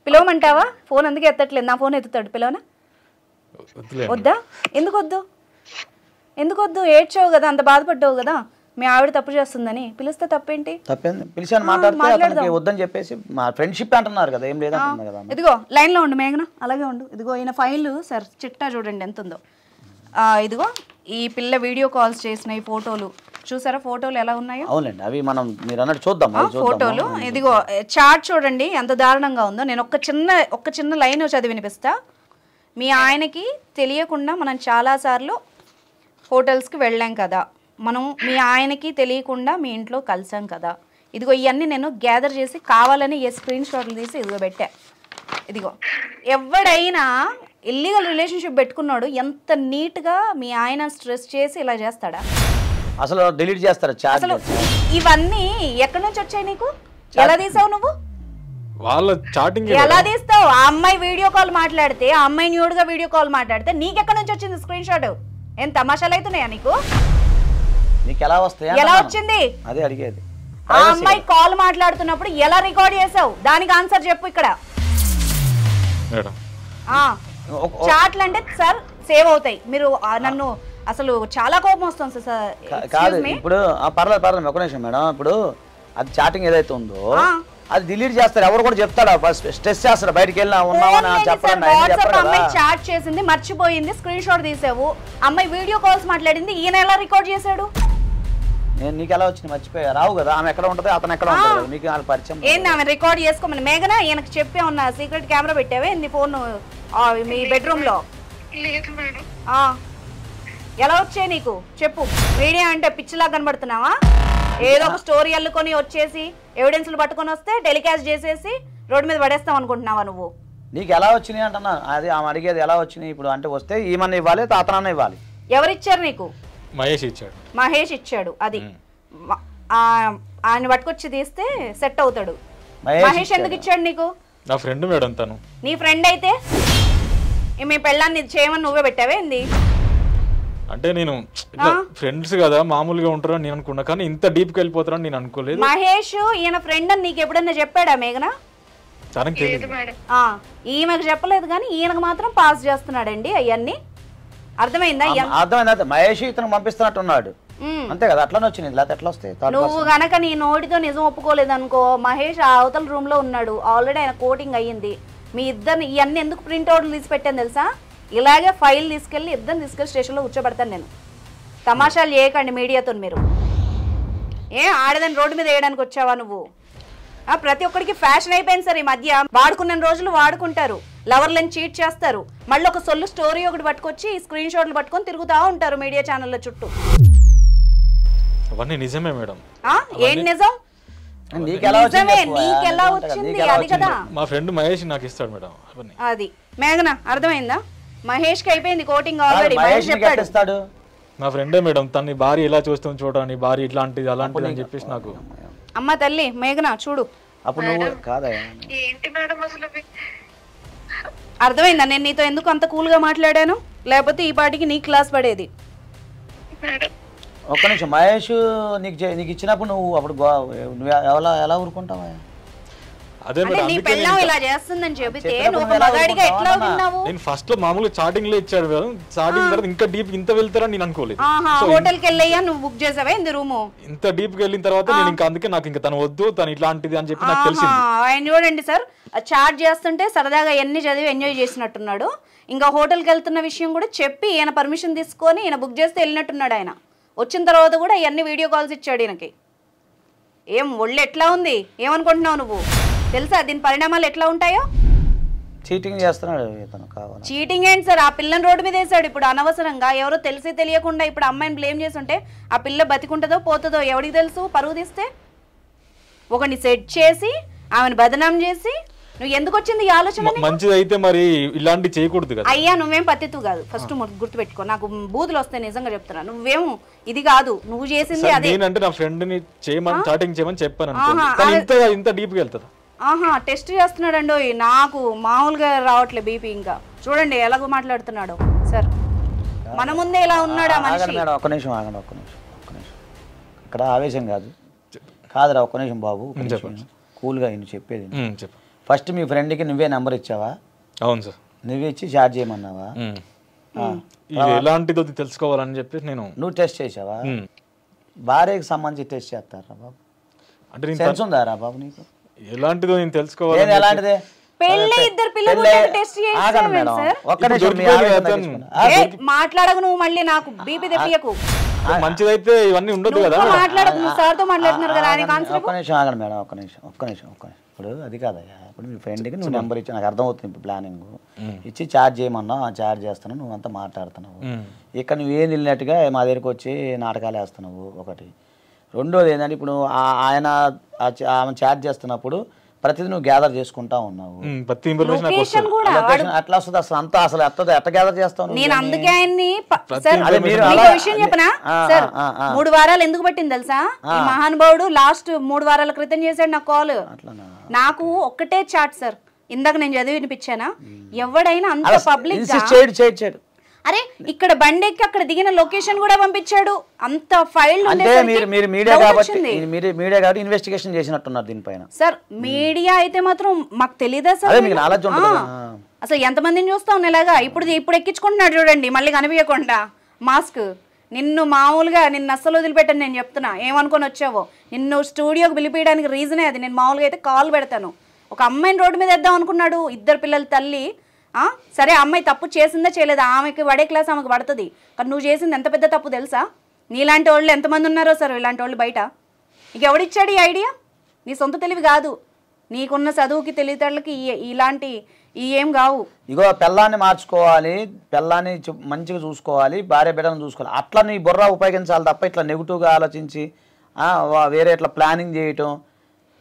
పిలవమంటావా? ఫోన్ అందుకే ఎత్తట్లేదు. నా ఫోన్ ఎత్తుతాడు. పిలవనా? వద్దా? ఎందుకు వద్దు? ఏడ్చావు కదా, అంత బాధపడ్డావు కదా, మీ ఆవిడ తప్పు చేస్తుందని. పిలిస్తే తప్పేంటి? పిలిచాను, మాట్లాడితే వద్దని చెప్పేసి మా ఫ్రెండ్షిప్ అంటున్నారు కదా, ఏం లేదా? ఇదిగో లైన్ లో ఉండు మేఘన, అలాగే ఉండు. ఇదిగో ఈయన ఫైల్ సార్, చిట్టా చూడండి ఎంత ఉందో. ఇదిగో ఈ పిల్ల వీడియో కాల్స్ చేసిన ఈ ఫోటోలు చూసారా ఫోటోలు ఎలా ఉన్నాయో? అవునండి, అవి మనం మీరు అన్నట్టు చూద్దాం. ఫోటోలు ఇదిగో చార్ట్ చూడండి ఎంత దారుణంగా ఉందో. నేను ఒక్క చిన్న లైన్ చదివి వినిపిస్తా. మీ ఆయనకి తెలియకుండా మనం చాలాసార్లు హోటల్స్కి వెళ్ళాం కదా, మనం మీ ఆయనకి తెలియకుండా మీ ఇంట్లో కలిసాం కదా, ఇదిగో ఇవన్నీ నేను గ్యాదర్ చేసి కావాలని స్క్రీన్ షాట్లు తీసి ఇదిగో పెట్టా. ఇదిగో ఎవడైనా ఇల్లీగల్ రిలేషన్షిప్ పెట్టుకున్నాడు ఎంత నీట్గా మీ ఆయన స్ట్రెస్ చేసి ఇలా చేస్తాడా? అసలు డిలీట్ చేస్తారు అసలు ఇవన్నీ ఎక్కడి నుంచి వచ్చాయి నీకు? ఎలా తీసావు నువ్వు? వాళ్ళ చాటింగ్ ఎలా తీస్తావు? ఆ అమ్మాయి వీడియో కాల్ మాట్లాడితే, ఆ అమ్మాయి న్యూడ్గా వీడియో కాల్ మాట్లాడితే నీకెక్కడి నుంచి వచ్చింది స్క్రీన్ షాట్? ఏం తమాషాలు అవుతున్నాయా నీకు? నీకు ఎలా వస్తాయి? ఎలా వచ్చింది? అదే అడిగేది. ఆ అమ్మాయి కాల్ మాట్లాడుతున్నప్పుడు ఎలా రికార్డ్ చేసావు? దానికి ఆన్సర్ చెప్పు ఇక్కడ. చాట్లు అంటే సార్ సేవ్ అవుతాయి. మీరు నన్ను అసలు చాలా కోపం వస్తుంది సార్. కాదు ఇప్పుడు పర్లేదు ఒక నిమిషం మేడం. ఇప్పుడు అది చాటింగ్ ఏదైతే ఉందో అది డిలీట్ చేస్తారు. ఎవరు కూడా చెప్తాడా? స్ట్రెస్ చేస్తారు. బయటకు వెళ్ళినా ఉన్నావని అమ్మాయి చాట్ చేసింది మర్చిపోయింది, స్క్రీన్ షాట్ తీసావు. అమ్మాయి వీడియో కాల్స్ మాట్లాడింది, ఈయన ఎలా రికార్డ్ చేశాడు? నేను నీకు ఎలా వచ్చింది? మర్చిపోయా. రావు కదా, ఆమె ఎక్కడ ఉంటుంది, అతను ఎక్కడ ఉంటాడు, మీకు పరిచయం ఏంది? ఆమె రికార్డ్ చేసుకోమని మేఘనా ఈయనకు చెప్పే ఉన్నా. సీక్రెట్ కెమెరా పెట్టావే ఏంది ఫోన్ మీ బెడ్రూమ్ లో? ఎలా వచ్చాయి నీకు చెప్పు. వీడియో అంటే పిచ్చిలా కనబడుతున్నావా? ఏదో ఒక స్టోరీ అల్లుకొని వచ్చేసి ఎవిడెన్స్లు పట్టుకొని వస్తే టెలికాస్ట్ చేసేసి రోడ్డు మీద పడేస్తాం అనుకుంటున్నావా నువ్వు? నీకు ఎలా వచ్చినాయి అంటున్నా. అది ఆమె అడిగేది ఎలా వచ్చినాయి. ఇప్పుడు అంటే వస్తే ఈమెన్న ఇవ్వాలి, అతనన్న ఇవ్వాలి. ఎవరిచ్చారు నీకు? మహేష్ ఇచ్చాడు. మహేష్ ఇచ్చాడు. అది ఆయన పట్టుకొచ్చి తీస్తే సెట్ అవుతాడు. మహేష్ ఎందుకు ఇచ్చాడు నీకు? నా ఫ్రెండ్ మేడం తను. నీ ఫ్రెండ్ అయితే మీ పెళ్ళాన్ని చేయమని నువ్వే పెట్టావే ఏంది? అంటే నేను ఫ్రెండ్స్ కదా మామూలుగా ఉంటారని నేను అనుకున్నా, కానీ ఇంత డీప్కి వెళ్ళిపోతారని నేను అనుకోలేదు. మహేష్ ఈయన ఫ్రెండ్ అని నీకు ఎప్పుడన్నా చెప్పాడా మేఘనా? తనకి తెలియదు. ఈమెకు చెప్పలేదు కానీ ఈయనకు మాత్రం పాస్ చేస్తున్నాడండి అవన్నీ. అర్థమైందా? అర్థమైంది. మహేష్ ఇతను పంపిస్తున్నట్టున్నాడు అంతే కదా, అట్లానే వచ్చింది. లేకపోతే ఎట్లా వస్తాయి? నువ్వు గనక నీ నోటితో నిజం ఒప్పుకోలేదు అనుకో, మహేష్ అవతల రూమ్ లో ఉన్నాడు ఆల్రెడీ, ఆయన కోటింగ్ అయ్యింది. మీ ఇద్దరిని ఇవన్నీ ఎందుకు ప్రింట్అవుట్లు తీసి పెట్టాను తెలుసా? ఇలాగే ఫైల్ తీసుకెళ్ళి ఇద్దరిని తీసుకెళ్ళి స్టేషన్లో కూర్చోబెడతాను నేను. తమాషాలు చేయకండి మీడియాతో మీరు. ఆడదని రోడ్డు మీద వేయడానికి వచ్చావా నువ్వు? ప్రతి ఒక్కడికి ఫ్యాషన్ అయిపోయింది సార్ ఈ మధ్య. వాడుకున్న రోజులు వాడుకుంటారు, లవర్లను చీట్ చేస్తారు, మళ్ళీ ఒక సొల్లు స్టోరీ ఒకటి పట్టుకొచ్చి స్క్రీన్ షాట్లు పట్టుకొని తిరుగుతూ ఉంటారు మీడియా ఛానళ్ళ చుట్టూ. అవన్నీ నిజమే మేడం. ఏం నిజం? నీకెలా వచ్చింది? అది కదా మా ఫ్రెండ్ మహేష్ నాకు ఇస్తాడు మేడం. అది మేఘనా అర్థమైందా? మహేష్ కి అయిపోయింది కోటింగ్ ఆల్రెడీ. మహేష్ చెప్పాడు మా ఫ్రెండే మేడం, తన భార్య ఎలా చూస్తాం చూడని, భార్య ఇట్లాంటిది అలాంటిది అని చెప్పేసి నాకు. అమ్మ తల్లి మేఘనా చూడు. అప్పుడు నువ్వు కాదా ఏంటి మేడం అసలు? అర్థమైందా నేను నీతో ఎందుకు అంత కూల్ గా మాట్లాడాను? లేకపోతే ఈ పాటికి నీ క్లాస్ పడేది. ఒక్క నిమిషం. మహేష్ నీకు ఇచ్చినప్పుడు నువ్వు అప్పుడు ఎలా ఊరుకుంటావా? నేను ఫస్ట్ లో మామూలుగా చాటింగ్ లో ఇచ్చాడు కదా, చాటింగ్ తర్వాత ఇంకా డీప్ ఇంత వెళ్తారని నేను అనుకోలేదు. హోటల్ కి వెళ్ళయ్యా నువ్వు బుక్ చేసావా ఇంత రూమ్? ఇంత డీప్ కి వెళ్ళిన తర్వాత నేను ఇంకా అందుకే నాకు ఇంకా తను వద్దు, తను ఇట్లాంటిది అని చెప్పి నాకు తెలిసింది. ఆయన చూడండి సార్, చాట్ చేస్తుంటే సరదాగా ఎన్ని చదివి ఎంజాయ్ చేసినట్టున్నాడు. ఇంకా హోటల్ కి వెళ్తున్న విషయం కూడా చెప్పి ఈయన పర్మిషన్ తీసుకొని ఈయన బుక్ చేస్తే వెళ్ళినట్టున్నాడు. ఆయన వచ్చిన తర్వాత కూడా ఇవన్నీ వీడియో కాల్స్ ఇచ్చాడు ఈయనకి. ఏం ఒళ్ళు ఎట్లా ఉంది ఏమనుకుంటున్నావు నువ్వు? తెలుసా దీని పరిణామాలు ఎట్లా ఉంటాయో? చీటింగ్ చేస్తున్నాడు ఇతను. కావాలి చీటింగ్ ఏంటి సార్? ఆ పిల్లని రోడ్డు మీద వేసాడు ఇప్పుడు అనవసరంగా. ఎవరో తెలిసి తెలియకుండా ఇప్పుడు అమ్మాయిని బ్లేమ్ చేస్తుంటే ఆ పిల్ల బతికుంటుందో పోతుందో ఎవరికి తెలుసు? పరువు తీస్తే ఒకని సెట్ చేసి ఆమెను బదనాం చేసి నువ్వు ఎందుకు వచ్చింది ఈ ఆలోచన? మంచిది అయితే మరి ఇలాంటి చేయకూడదు కదా. అయ్యా నువ్వేం పత్తితు కాదు, ఫస్ట్ గుర్తుపెట్టుకో. నాకు బూతులు వస్తాయి నిజంగా చెప్తున్నా. నువ్వేం ఇది కాదు, నువ్వు చేసింది అదే. నేనంటే నా ఫ్రెండ్ ని చేయమని చాటింగ్ చేయమని చెప్పాను. ఇంత డీప్ గా వెళ్తాదా? టెస్ట్ చేస్తున్నాడండి. నాకు మామూలుగా రావట్లే బీపీ. ఇంకా చూడండి ఎలాగో మాట్లాడుతున్నాడు సార్. మన ముందే ఇలా ఉన్నాడు ఆ మనిషి. ఒక్క నిమిషం ఆగండి, ఒక్క నిమిషం. ఇక్కడ ఆవేశం కాదురా, ఒక్క నిమిషం బాబు. కూల్ గా చెప్పేది చెప్పు. ఫస్ట్ మీ ఫ్రెండ్ కి నువ్వే నెంబర్ ఇచ్చావా? అవును సార్. నువ్వే ఇచ్చి చాట్ చేయమన్నావా? ఎలాంటిదో తెలుసుకోవాలని చెప్పి నువ్వు టెస్ట్ చేసావా? భార్యకి సంబంధించి టెస్ట్ చేస్తారా బాబు? అంటే సెన్స్ ఉందా రా బాబు నీకు? ఎలాంటిదో నేను తెలుసుకోవాలి. ఎలాంటిదే? మాట్లాడకు నువ్వు మళ్ళీ నాకు బీపీ తెప్పియకు. మంచిదైతే ఇవన్నీ ఉండదు కదా. సార్తో మాట్లాడుతున్నారు కదా ఆయన కాన్సెప్ట్. ఒక్క నిమిషం ఆగండి మేడం, ఒక్క నిమిషం. ఇప్పుడు అది కాదయ్యా, ఇప్పుడు మీ ఫ్రెండ్కి నువ్వు నెంబర్ ఇచ్చి, నాకు అర్థమవుతుంది ఇప్పుడు ప్లానింగ్ ఇచ్చి చార్జ్ చేయమన్నావు, చార్జ్ చేస్తున్నావు, నువ్వు అంతా మాట్లాడుతున్నావు. ఇక్కడ నువ్వు ఏం వెళ్ళినట్టుగా మా దగ్గరికి వచ్చి నాటకాలు వేస్తున్నావు ఒకటి. రెండోది ఏంటంటే ఇప్పుడు ఆమె చార్జ్ చేస్తున్నప్పుడు ప్రతిదీ నువ్వు గ్యాదర్ చేసుకుంటా ఉన్నావు. అట్లా వస్తుంది అసలు అంతా, అసలు ఎట్లా గ్యాదర్ చేస్తావు? నేను అందుకే ఆయన్ని విషయం చెప్పనా సార్, 3 వారాలు ఎందుకు పట్టింది తెలుసా? ఈ మహానుభావుడు లాస్ట్ 3 వారాల క్రితం చేశాడు నాకు కాల్. నాకు ఒక్కటే చాట్ సార్, ఇందాక నేను చదివి వినిపించానా? ఎవడైనా అంత పబ్లిక్ అరే ఇక్కడ బండెక్కి అక్కడ దిగిన లొకేషన్ కూడా పంపించాడు, అంత ఫైల్. అంటే మీరు మీడియా కాబట్టి ఇన్వెస్టిగేషన్ చేసినట్టున్నారు దీనిపైన. సార్ మీడియా అయితే మాత్రం మాకు తెలియదా సార్? అసలు ఎంతమందిని చూస్తాం ఇలాగా? ఇప్పుడు ఎక్కించుకుంటున్నాడు చూడండి, మళ్ళీ కనిపించకుండా మాస్క్. నిన్ను మామూలుగా నిన్ను అస్సలు వదిలిపెట్టాను నేను చెప్తున్నా. ఏమనుకొని వచ్చావో, నిన్ను స్టూడియోకి పిలిపించడానికి రీజనే అది. నేను మామూలుగా అయితే కాల్ పెడతాను. ఒక అమ్మాయిని రోడ్డు మీద వేద్దాం అనుకున్నాడు, 2 పిల్లల తల్లి. సరే అమ్మాయి తప్పు చేసిందా చేయలేదా, ఆమెకి పడే క్లాస్ ఆమెకు పడుతుంది, కానీ నువ్వు చేసింది ఎంత పెద్ద తప్పు తెలుసా? నీలాంటి వాళ్ళు ఎంతమంది ఉన్నారో సార్ ఇలాంటి వాళ్ళు బయట. నీకు ఎవడిచ్చాడు ఈ ఐడియా? నీ సొంత తెలివి కాదు, నీకున్న చదువుకి తెలివితేటలకి ఇలాంటి ఏం కావు. ఇగో పిల్లాన్ని మార్చుకోవాలి, పిల్లాన్ని మంచిగా చూసుకోవాలి, భార్య బిడ్డను చూసుకోవాలి, అట్లా నీ బుర్ర ఉపయోగించాలి తప్ప ఇట్లా నెగిటివ్గా ఆలోచించి వేరే ఇట్లా ప్లానింగ్ చేయటం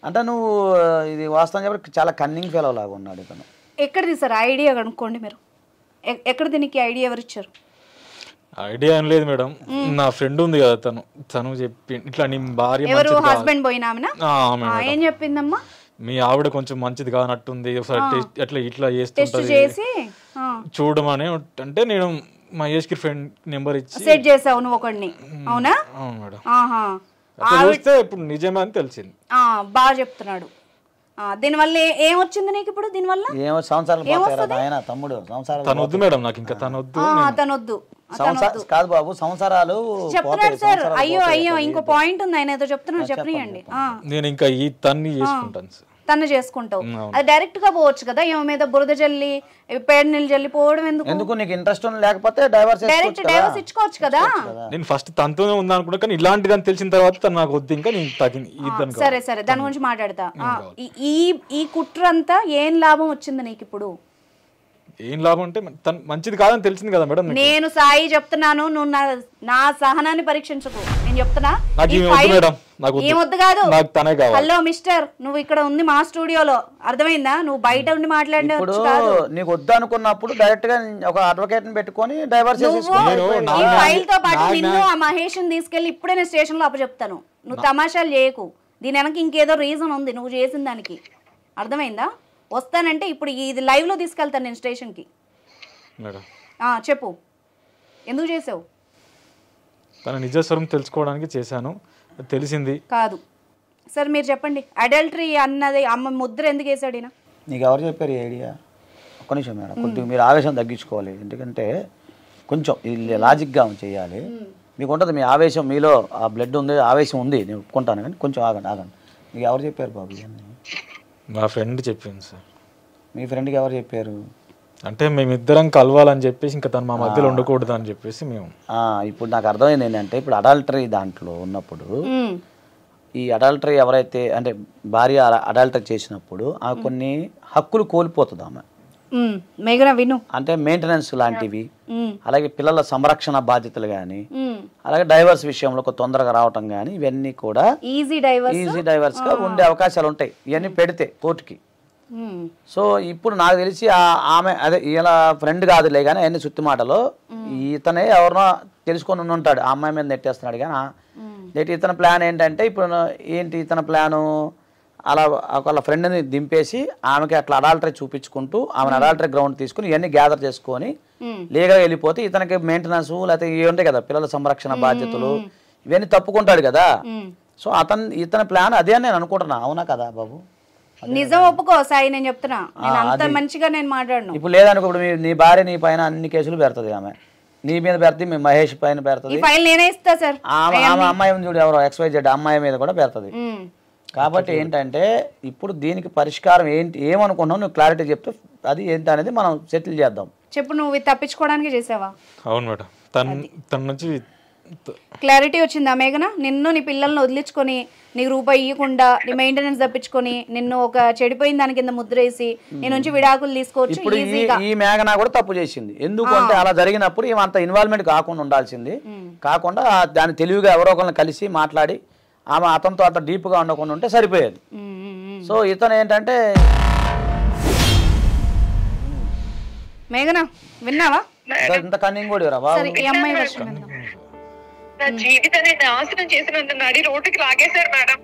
అంటే నువ్వు ఇది వాస్తవం చెప్పి చాలా కన్నింగ్ ఫెలో లాగా ఉన్నాడు ఇతను. ఎక్కడిది సార్ ఐడియా కనుక్కోండి మీరు, ఎక్కడిది నీకు ఐడియా ఎవరు ఇచ్చారు? ఐడియా ఏం లేదు మేడం, నా ఫ్రెండ్ ఉంది కదా తను చెప్పి ఇట్లా నీ భార్య ఎవరు హస్బెండ్ పోయినామనా ఏం చెప్పిందమ్మా? మీ ఆవిడ కొంచెం మంచిది కానట్టుంది, ఒకసారి ఇట్లా చేస్తుంటది చూడమని అంటే నేను మహేష్ కి ఫ్రెండ్ నెంబర్ ఇచ్చి సెట్ చేసావు నువ్వు ఒకడిని. అవునా? అవును మేడం. చూస్తే ఇప్పుడు నిజమే అని తెలిసింది. బాగా చెప్తున్నాడు. దీనివల్ల ఏమొచ్చింది నీకు ఇప్పుడు? దీనివల్ల తనొద్దు మేడం, నాకు ఇంకా తనొద్దు కాదు బాబు, సంసారాలు చెప్తున్నాడు సార్. అయ్యో ఇంకో పాయింట్ ఉంది, ఆయన ఏదో చెప్తున్నాడు, చెప్పనియండి. నేను ఇంకా ఈ తన్ని చేసుకుంటాను సార్. తను చేసుకుంటావు, అది డైరెక్ట్ గా పోవచ్చు కదా, ఏమో మీద బురద జల్లి పేడ నీళ్ళు జల్లి పోవడం ఎందుకు? నీకు ఇంట్రెస్ట్ లేకపోతే డైవర్స్ ఇచ్చుకోవచ్చు కదా. నేను ఫస్ట్ తనతోనే ఉందా అనుకున్నా, కానీ ఇలాంటిది అని తెలిసిన తర్వాత తను నాకు వద్దు, ఇంకా నేను సరే దాని గురించి మాట్లాడతా. ఈ కుట్ర అంతా ఏం లాభం వచ్చింది నీకు ఇప్పుడు? ఏం లాభం అంటే తను మంచిది కాదని తెలిసింది కదా మేడం. నేను సాయి చెప్తున్నాను, నువ్వు నా సహనాన్ని పరీక్షించకు. నేను చెప్తున్నా ఏమొద్దు కాదు. హలో మిస్టర్, నువ్వు ఇక్కడ ఉంది మా స్టూడియోలో, అర్థమైందా? నువ్వు బయట ఉండి మాట్లాడవచ్చు కాదు. నీకు వద్దు అనుకున్నప్పుడు డైరెక్ట్ గా ఒక అడ్వకేట్ ని పెట్టుకొని డైవర్స్ ఈ ఫైల్ తో పాటు నిన్ను ఆ మహేష్ ని తీసుకెళ్లి ఇప్పుడే నేను స్టేషన్ లో అప్పచెప్తాను. నువ్వు తమాషాలు చేయకు, దీని వెనక ఇంకేదో రీజన్ ఉంది నువ్వు చేసిన దానికి, అర్థమైందా? వస్తానంటే ఇప్పుడు ఇది లైవ్ లో తీసుకెళ్తాను నేను స్టేషన్ కి. చెప్పు, ఎందుకు చేసావు? తన నిజస్వరం తెలుసుకోవడానికి చేశాను, తెలిసింది కాదు. సార్ మీరు చెప్పండి, అడల్టరీ అన్నది అమ్మ ముద్ర ఎందుకు వేసాడు ఈయన? నీకు ఎవరు చెప్పారు ఈ ఐడియా? ఒక్క నిమిషం మేడం, కొద్దిగా మీరు ఆవేశం తగ్గించుకోవాలి, ఎందుకంటే కొంచెం లాజిక్గా చేయాలి. మీకు ఉంటుంది మీ ఆవేశం, మీలో ఆ బ్లడ్ ఉంది, ఆవేశం ఉంది, నేను ఒప్పుకుంటాను, కానీ కొంచెం ఆగండి. మీకు ఎవరు చెప్పారు బాబు ఇవన్నీ? మా ఫ్రెండ్ చెప్పింది సార్. మీ ఫ్రెండ్కి ఎవరు చెప్పారు? అంటే మేమిద్దరం కలవాలని చెప్పేసి ఇంకా తను మా మధ్యలో ఉండకూడదు అని చెప్పేసి మేము. ఇప్పుడు నాకు అర్థమైంది ఏంటంటే, ఇప్పుడు అడల్టరీ దాంట్లో ఉన్నప్పుడు ఈ అడల్టరీ ఎవరైతే అంటే భార్య అడల్టరీ చేసినప్పుడు ఆమె కొన్ని హక్కులు కోల్పోతుంది. ఆమె అంటే మెయింటెనెన్స్ లాంటివి, అలాగే పిల్లల సంరక్షణ బాధ్యతలు కానీ, అలాగే డైవర్స్ విషయంలో తొందరగా రావటం కానీ, ఇవన్నీ కూడా ఈజీ డైవర్స్ గా ఉండే అవకాశాలు ఉంటాయి ఇవన్నీ పెడితే కోర్టుకి. సో ఇప్పుడు నాకు తెలిసి ఆమె అదే ఇలా ఫ్రెండ్ కాదులే కానీ అన్ని సుత్తి మాటలో ఇతనే ఎవరినో తెలుసుకొని ఉంటాడు, ఆ అమ్మాయి మీద నెట్టేస్తున్నాడు. కానీ ఇతని ప్లాన్ ఏంటంటే, ఇప్పుడు ఇతని ప్లాను అలా ఒకళ్ళ ఫ్రెండ్ని దింపేసి ఆమెకి అట్లా అడాల్టరీ చూపించుకుంటూ ఆమెను అడాల్టరీ గ్రౌండ్ తీసుకుని ఇవన్నీ గ్యాదర్ చేసుకొని లీగల్గా వెళ్ళిపోతే ఇతనికి మెయింటెనెన్స్ లేకపోతే ఇవి ఉంటాయి కదా పిల్లల సంరక్షణ బాధ్యతలు, ఇవన్నీ తప్పుకుంటాడు కదా. సో ఇతని ప్లాన్ అదే అని నేను అనుకుంటున్నా. అవునా కదా బాబు? నిజం ఒప్పుకో సాయి, నేను చెప్తున్నా, అంత మంచిగా నేను మాట్లాడను. ఇప్పుడు లేదనుకో, ఇప్పుడు నీ భార్య నీ పైన అన్ని కేసులు పెడుతుంది, ఆమె నీ మీద పెడుతుంది, మీ మహేష్ పైన పెడుతుంది, అమ్మాయి చూడు ఎవరో XYZ అమ్మాయి మీద కూడా పెడుతుంది. కాబట్టి ఏంటంటే ఇప్పుడు దీనికి పరిష్కారం ఏమనుకున్నావు నువ్వు క్లారిటీ చెప్తే అది ఏంటి అనేది మనం సెటిల్ చేద్దాం. చెప్పు, నువ్వు తప్పించుకోవడానికి చేసావా? అవును మేడం, తన నుంచి క్లారిటీ వచ్చిందా మేఘన? నిన్ను నీ పిల్లల్ని వదిలించుకొని నీకు రూపాయి ఇవ్వకుండా నీ మెయింటెనెన్స్ తప్పించుకొని నిన్ను ఒక చెడిపోయిన దాని కింద ముద్రేసి నీ నుంచి విడాకులు తీసుకోవచ్చు ఇప్పుడు ఈ మేఘన కూడా తప్పు చేసింది. ఎందుకంటే అలా జరిగినప్పుడు ఏమంత ఇన్వాల్వ్మెంట్ కాకుండా ఉండాల్సింది, కాకుండా దాన్ని తెలివిగా ఎవరో ఒకరిని కలిసి మాట్లాడి ఆమె అతనితో అంత డీప్గా ఉండకుండా ఉంటే సరిపోయేది. సో ఇతను ఏంటంటే మేఘన విన్నావా? ఇంత కన్నింగ్ కూడా రా బాబు. ఈ అమ్మాయి వర్షం నా జీవితాన్ని నాశనం చేసినందుకు నడి రోడ్డుకి లాగేశారు మేడం.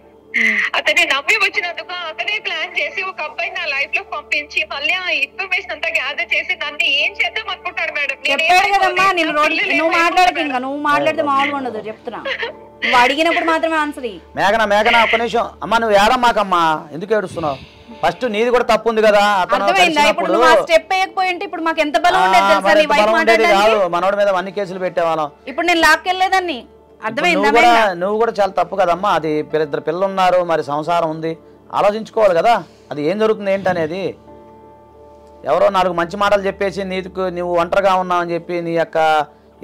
అతన్ని నమ్మి వచ్చినందుకు అతనే ప్లాన్ చేసి ఒక అబ్బాయి నా లైఫ్ లో పంపించి మళ్ళీ ఆ ఇన్ఫర్మేషన్ అంతా గ్యాదర్ చేసి నన్ను ఏం చేద్దాం అనుకుంటాడు మేడం. చెప్పాడు కదమ్మా నేను నువ్వు మాట్లాడకు, ఇంకా నువ్వు మాట్లాడితే మామూలుగా ఉండదు చెప్తున్నా. నువ్వు అడిగినప్పుడు మాత్రమే ఆన్సర్ ఇయ్యి. మేఘన ఒక్క నిమిషం అమ్మా, నువ్వు ఏడమ్మాకమ్మా, ఎందుకు ఏడుస్తున్నావు? ఫస్ట్ నీది కూడా తప్పు ఉంది కదా. అర్థమైందా? ఇప్పుడు నువ్వు ఆ స్టెప్ వేయకపోయింటే ఇప్పుడు మాకు ఎంత బలం ఉండేది తెలుసా? నీ వైఫ్ మాట్లాడేది మనోడి మీద అన్ని కేసులు పెట్టేవాళ్ళం. ఇప్పుడు నేను లాక్కెళ్ళేదాన్ని. అర్థమైందా? నువ్వు కూడా చాలా తప్పు కదమ్మా. అది ఇద్దరు పిల్లలు ఉన్నారు, మరి సంసారం ఉంది, ఆలోచించుకోవాలి కదా అది ఏం జరుగుతుంది ఏంటనేది. ఎవరో 4 మంచి మాటలు చెప్పేసి నీకు నువ్వు ఒంటరిగా ఉన్నావని చెప్పి నీ యొక్క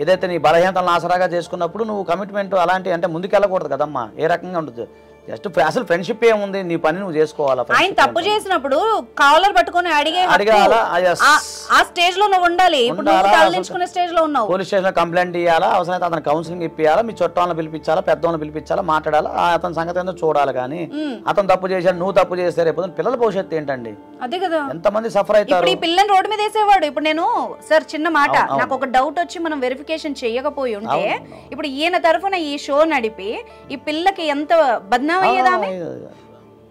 ఏదైతే నీ బలహీనతలను ఆసరాగా చేసుకున్నప్పుడు నువ్వు కమిట్మెంట్ అలాంటి అంటే ముందుకెళ్ళకూడదు కదమ్మా. ఏ రకంగా ఉంటుంది? జస్ట్ అసలు ఫ్రెండ్షిప్ ఏముంది, నీ పని నువ్వు చేసుకోవాలా. ఆయన తప్పు చేసినప్పుడు కాలర్ పట్టుకొని అడిగాలా? ఆ స్టేజ్ లో నువ్వు ఉండాలి. ఇప్పుడు నువ్వు తలదించుకునే స్టేజ్ లో ఉన్నావు. పోలీస్ స్టేషన్ లో కంప్లైంట్ ఇవ్వాలా, అవసరమైతే అతను కౌన్సిలింగ్ ఇప్పియాలా, మీ చుట్టాలను పిలిపించాలా, పెద్దవాళ్ళని పిలిపించాలా, మాట్లాడాలా, అతని సంగతి ఏందో చూడాలి. కానీ అతను తప్పు చేశాడు, నువ్వు తప్పు చేస్తే రేపు పిల్లల భవిష్యత్తు ఏంటండి? అదే కదా, ఎంతమంది సఫర్ అవుతారు. ఈ పిల్లని రోడ్డు మీద వేసేవాడు. ఇప్పుడు నేను సార్ చిన్న మాట, నాకు ఒక డౌట్ వచ్చి మనం వెరిఫికేషన్ చేయకపోయి ఉంటే ఇప్పుడు ఈయన తరఫున ఈ షో నడిపి ఈ పిల్లకి ఎంత బద్నాం అయ్యేదా?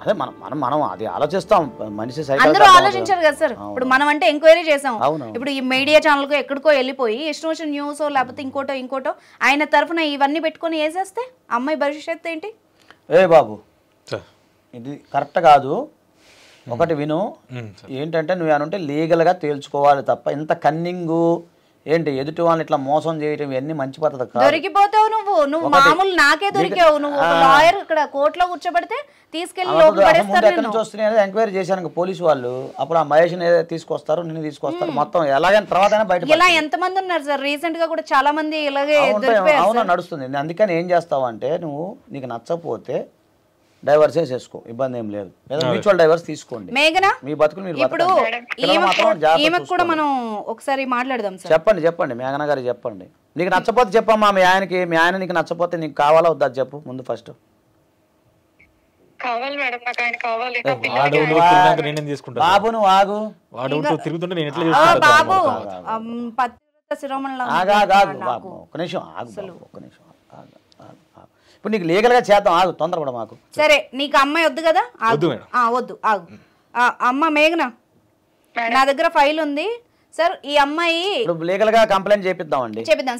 అదే మనం అది ఆలోచిస్తాం. మనిషి అందరూ ఆలోచించారు కదా సార్. ఇప్పుడు మనం అంటే ఎంక్వైరీ చేసాం. ఇప్పుడు ఈ మీడియా ఛానల్ కు ఎక్కడికో వెళ్ళిపోయి ఇష్టం వచ్చిన న్యూస్ లేకపోతే ఇంకోటో ఆయన తరఫున ఇవన్నీ పెట్టుకుని వేసేస్తే అమ్మాయి భవిష్యత్తు ఏంటి? ఏ బాబు ఇది కరెక్ట్ కాదు. ఒకటి విను, ఏంటంటే నువ్వు ఏమంటే లీగల్గా తేల్చుకోవాలి తప్ప ఇంత కన్నింగు ఏంటి ఎదుటి వాళ్ళని ఇట్లా మోసం చేయటం ఇవన్నీ మంచి పద్ధతి కాదు. దొరికిపోతావు నువ్వు మామూలు నాకే దొరికావు. నువ్వు లాయర్ ఇక్కడ కోర్టులో కూర్చోబెడితే తీసుకెళ్లి లోపల పడేస్తారు. ఎక్కడి నుంచి వస్తున్నాయి ఎంక్వైరీ చేశాను పోలీసు వాళ్ళు. అప్పుడు ఆ మహేష్ తీసుకొస్తారు, నిన్ను తీసుకొస్తారు, మొత్తం ఎలాగైనా తర్వాత బయట. ఇలా ఎంతమంది ఉన్నారు సార్? రీసెంట్ గా కూడా చాలా మంది ఇలాగే అవునా నడుస్తుంది. అందుకని ఏం చేస్తావు అంటే నువ్వు నీకు నచ్చకపోతే డైవర్స్ చేసుకో, ఇబ్బంది ఏం లేదు. మ్యూచువల్ డైవర్స్ తీసుకోండి. మేఘనా మీ బతుకులు మీరు ఇప్పుడు ఈమెకు కూడా మనం ఒకసారి మాట్లాడదాం సార్. చెప్పండి మేఘన గారు చెప్పండి. నీకు నచ్చపోతే చెప్పమ్మా. మీ ఆయన నీకు నచ్చపోతే నీకు కావాలా వద్దా చెప్పు ముందు ఫస్ట్. కావాలి మేడం, నాకు ఆయన కావాలి. బాబు నువ్వు ఆగు. బాబు పతివ్రత శిరోమణి ఒక్క నిమిషం ఆగు. ఇప్పుడు నీకు లీగల్ గా చేద్దాం, ఆగు, తొందరపడ మాకు. సరే నీకు అమ్మాయి వద్దు కదా? వద్దు ఆగు. అమ్మ మేఘన, నా దగ్గర ఫైల్ ఉంది సార్. ఈ అమ్మాయి లీగల్ గా కంప్లైంట్ చేపిద్దాం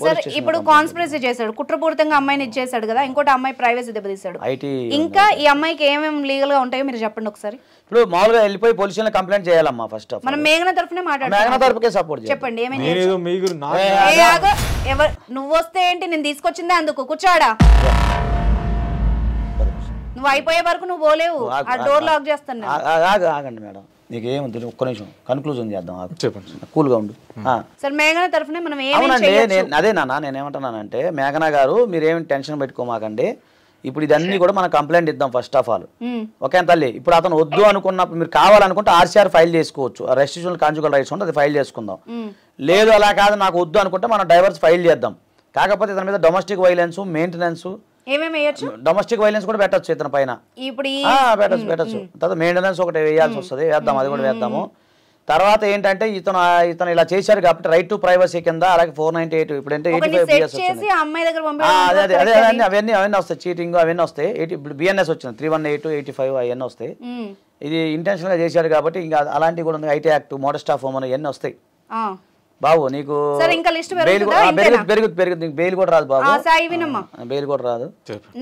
సార్. ఇప్పుడు కాన్స్పిరసీ చేశాడు, కుట్రపూరితంగా అమ్మాయిని ఇచ్చేసాడు కదా. ఇంకోటి అమ్మాయి ప్రైవసీ దెబ్బతీశాడు. ఇంకా ఈ అమ్మాయికి ఏమేమి లీగల్ గా ఉంటాయో మీరు చెప్పండి ఒకసారి. ఇప్పుడు మామూలుగా వెళ్ళిపోయి పోలీస్ స్టేషన్ కంప్లైంట్ చేయాలమ్మా. ఫస్ట్ మనం మేఘన తరఫునే మాట్లాడాలి. చెప్పండి ఏమైంది? నువ్వు వస్తే ఏంటి, నేను తీసుకొచ్చిందే అందుకు. కూర్చోడా, నువ్వు అయిపోయే వరకు నువ్వు పోలేవు. ఆ డోర్ లాక్ చేస్తాను. ఆగండి మేడం, నీకేముంది ఒక్క నిమిషం కన్క్లూజన్ చేద్దాం. చెప్పండి, కూల్గా ఉండు సార్. మేఘన తరఫున మనం అదే నాన్న నేనేమంటున్నానంటే మేఘన గారు మీరేమి టెన్షన్ పెట్టుకోమాకండి. ఇప్పుడు ఇదన్నీ కూడా మనం కంప్లైంట్ ఇద్దాం ఫస్ట్ ఆఫ్ ఆల్. ఓకే తల్లి. ఇప్పుడు అతను వద్దు అనుకున్నప్పుడు మీరు కావాలనుకుంటే ఆర్సీఆర్ ఫైల్ చేసుకోవచ్చు. రెస్ట్రిక్షన్ కాన్జుగల్ రైట్స్ ఉంటే అది ఫైల్ చేసుకుందాం. లేదు అలా కాదు నాకు వద్దు అనుకుంటే మనం డైవర్స్ ఫైల్ చేద్దాం. కాకపోతే ఇతని మీద domestic violence, maintenance, domestic violence కూడా పెట్టచ్చు ఇతని పైన. పెట్టచ్చు. తర్వాత మెయింటెనెన్స్ ఒకటి వేయాల్సి వస్తుంది, వేద్దాం, అది కూడా వేద్దాము. తర్వాత ఏంటంటే ఇతను ఇలా చేశారు కాబట్టి రైట్ టు ప్రైవసీ కింద అలాగే 498 ఇప్పుడు అంటే 85 అవన్నీ వస్తాయి. చీటింగ్ అవన్నీ వస్తాయి. ఇప్పుడు బిఎన్ఎస్ వచ్చింది 318, 85 అవన్నీ వస్తాయి. ఇది ఇంటెన్షనల్ గా చేశారు కాబట్టి ఇంకా అలాంటివి కూడా ఉంది. IT act, modest of women ఇవన్నీ వస్తాయి బాబు. నీకు పెరుగుతుంది, బెయిల్ కూడా రాదు బాబు. బెయిల్ కూడా రాదు,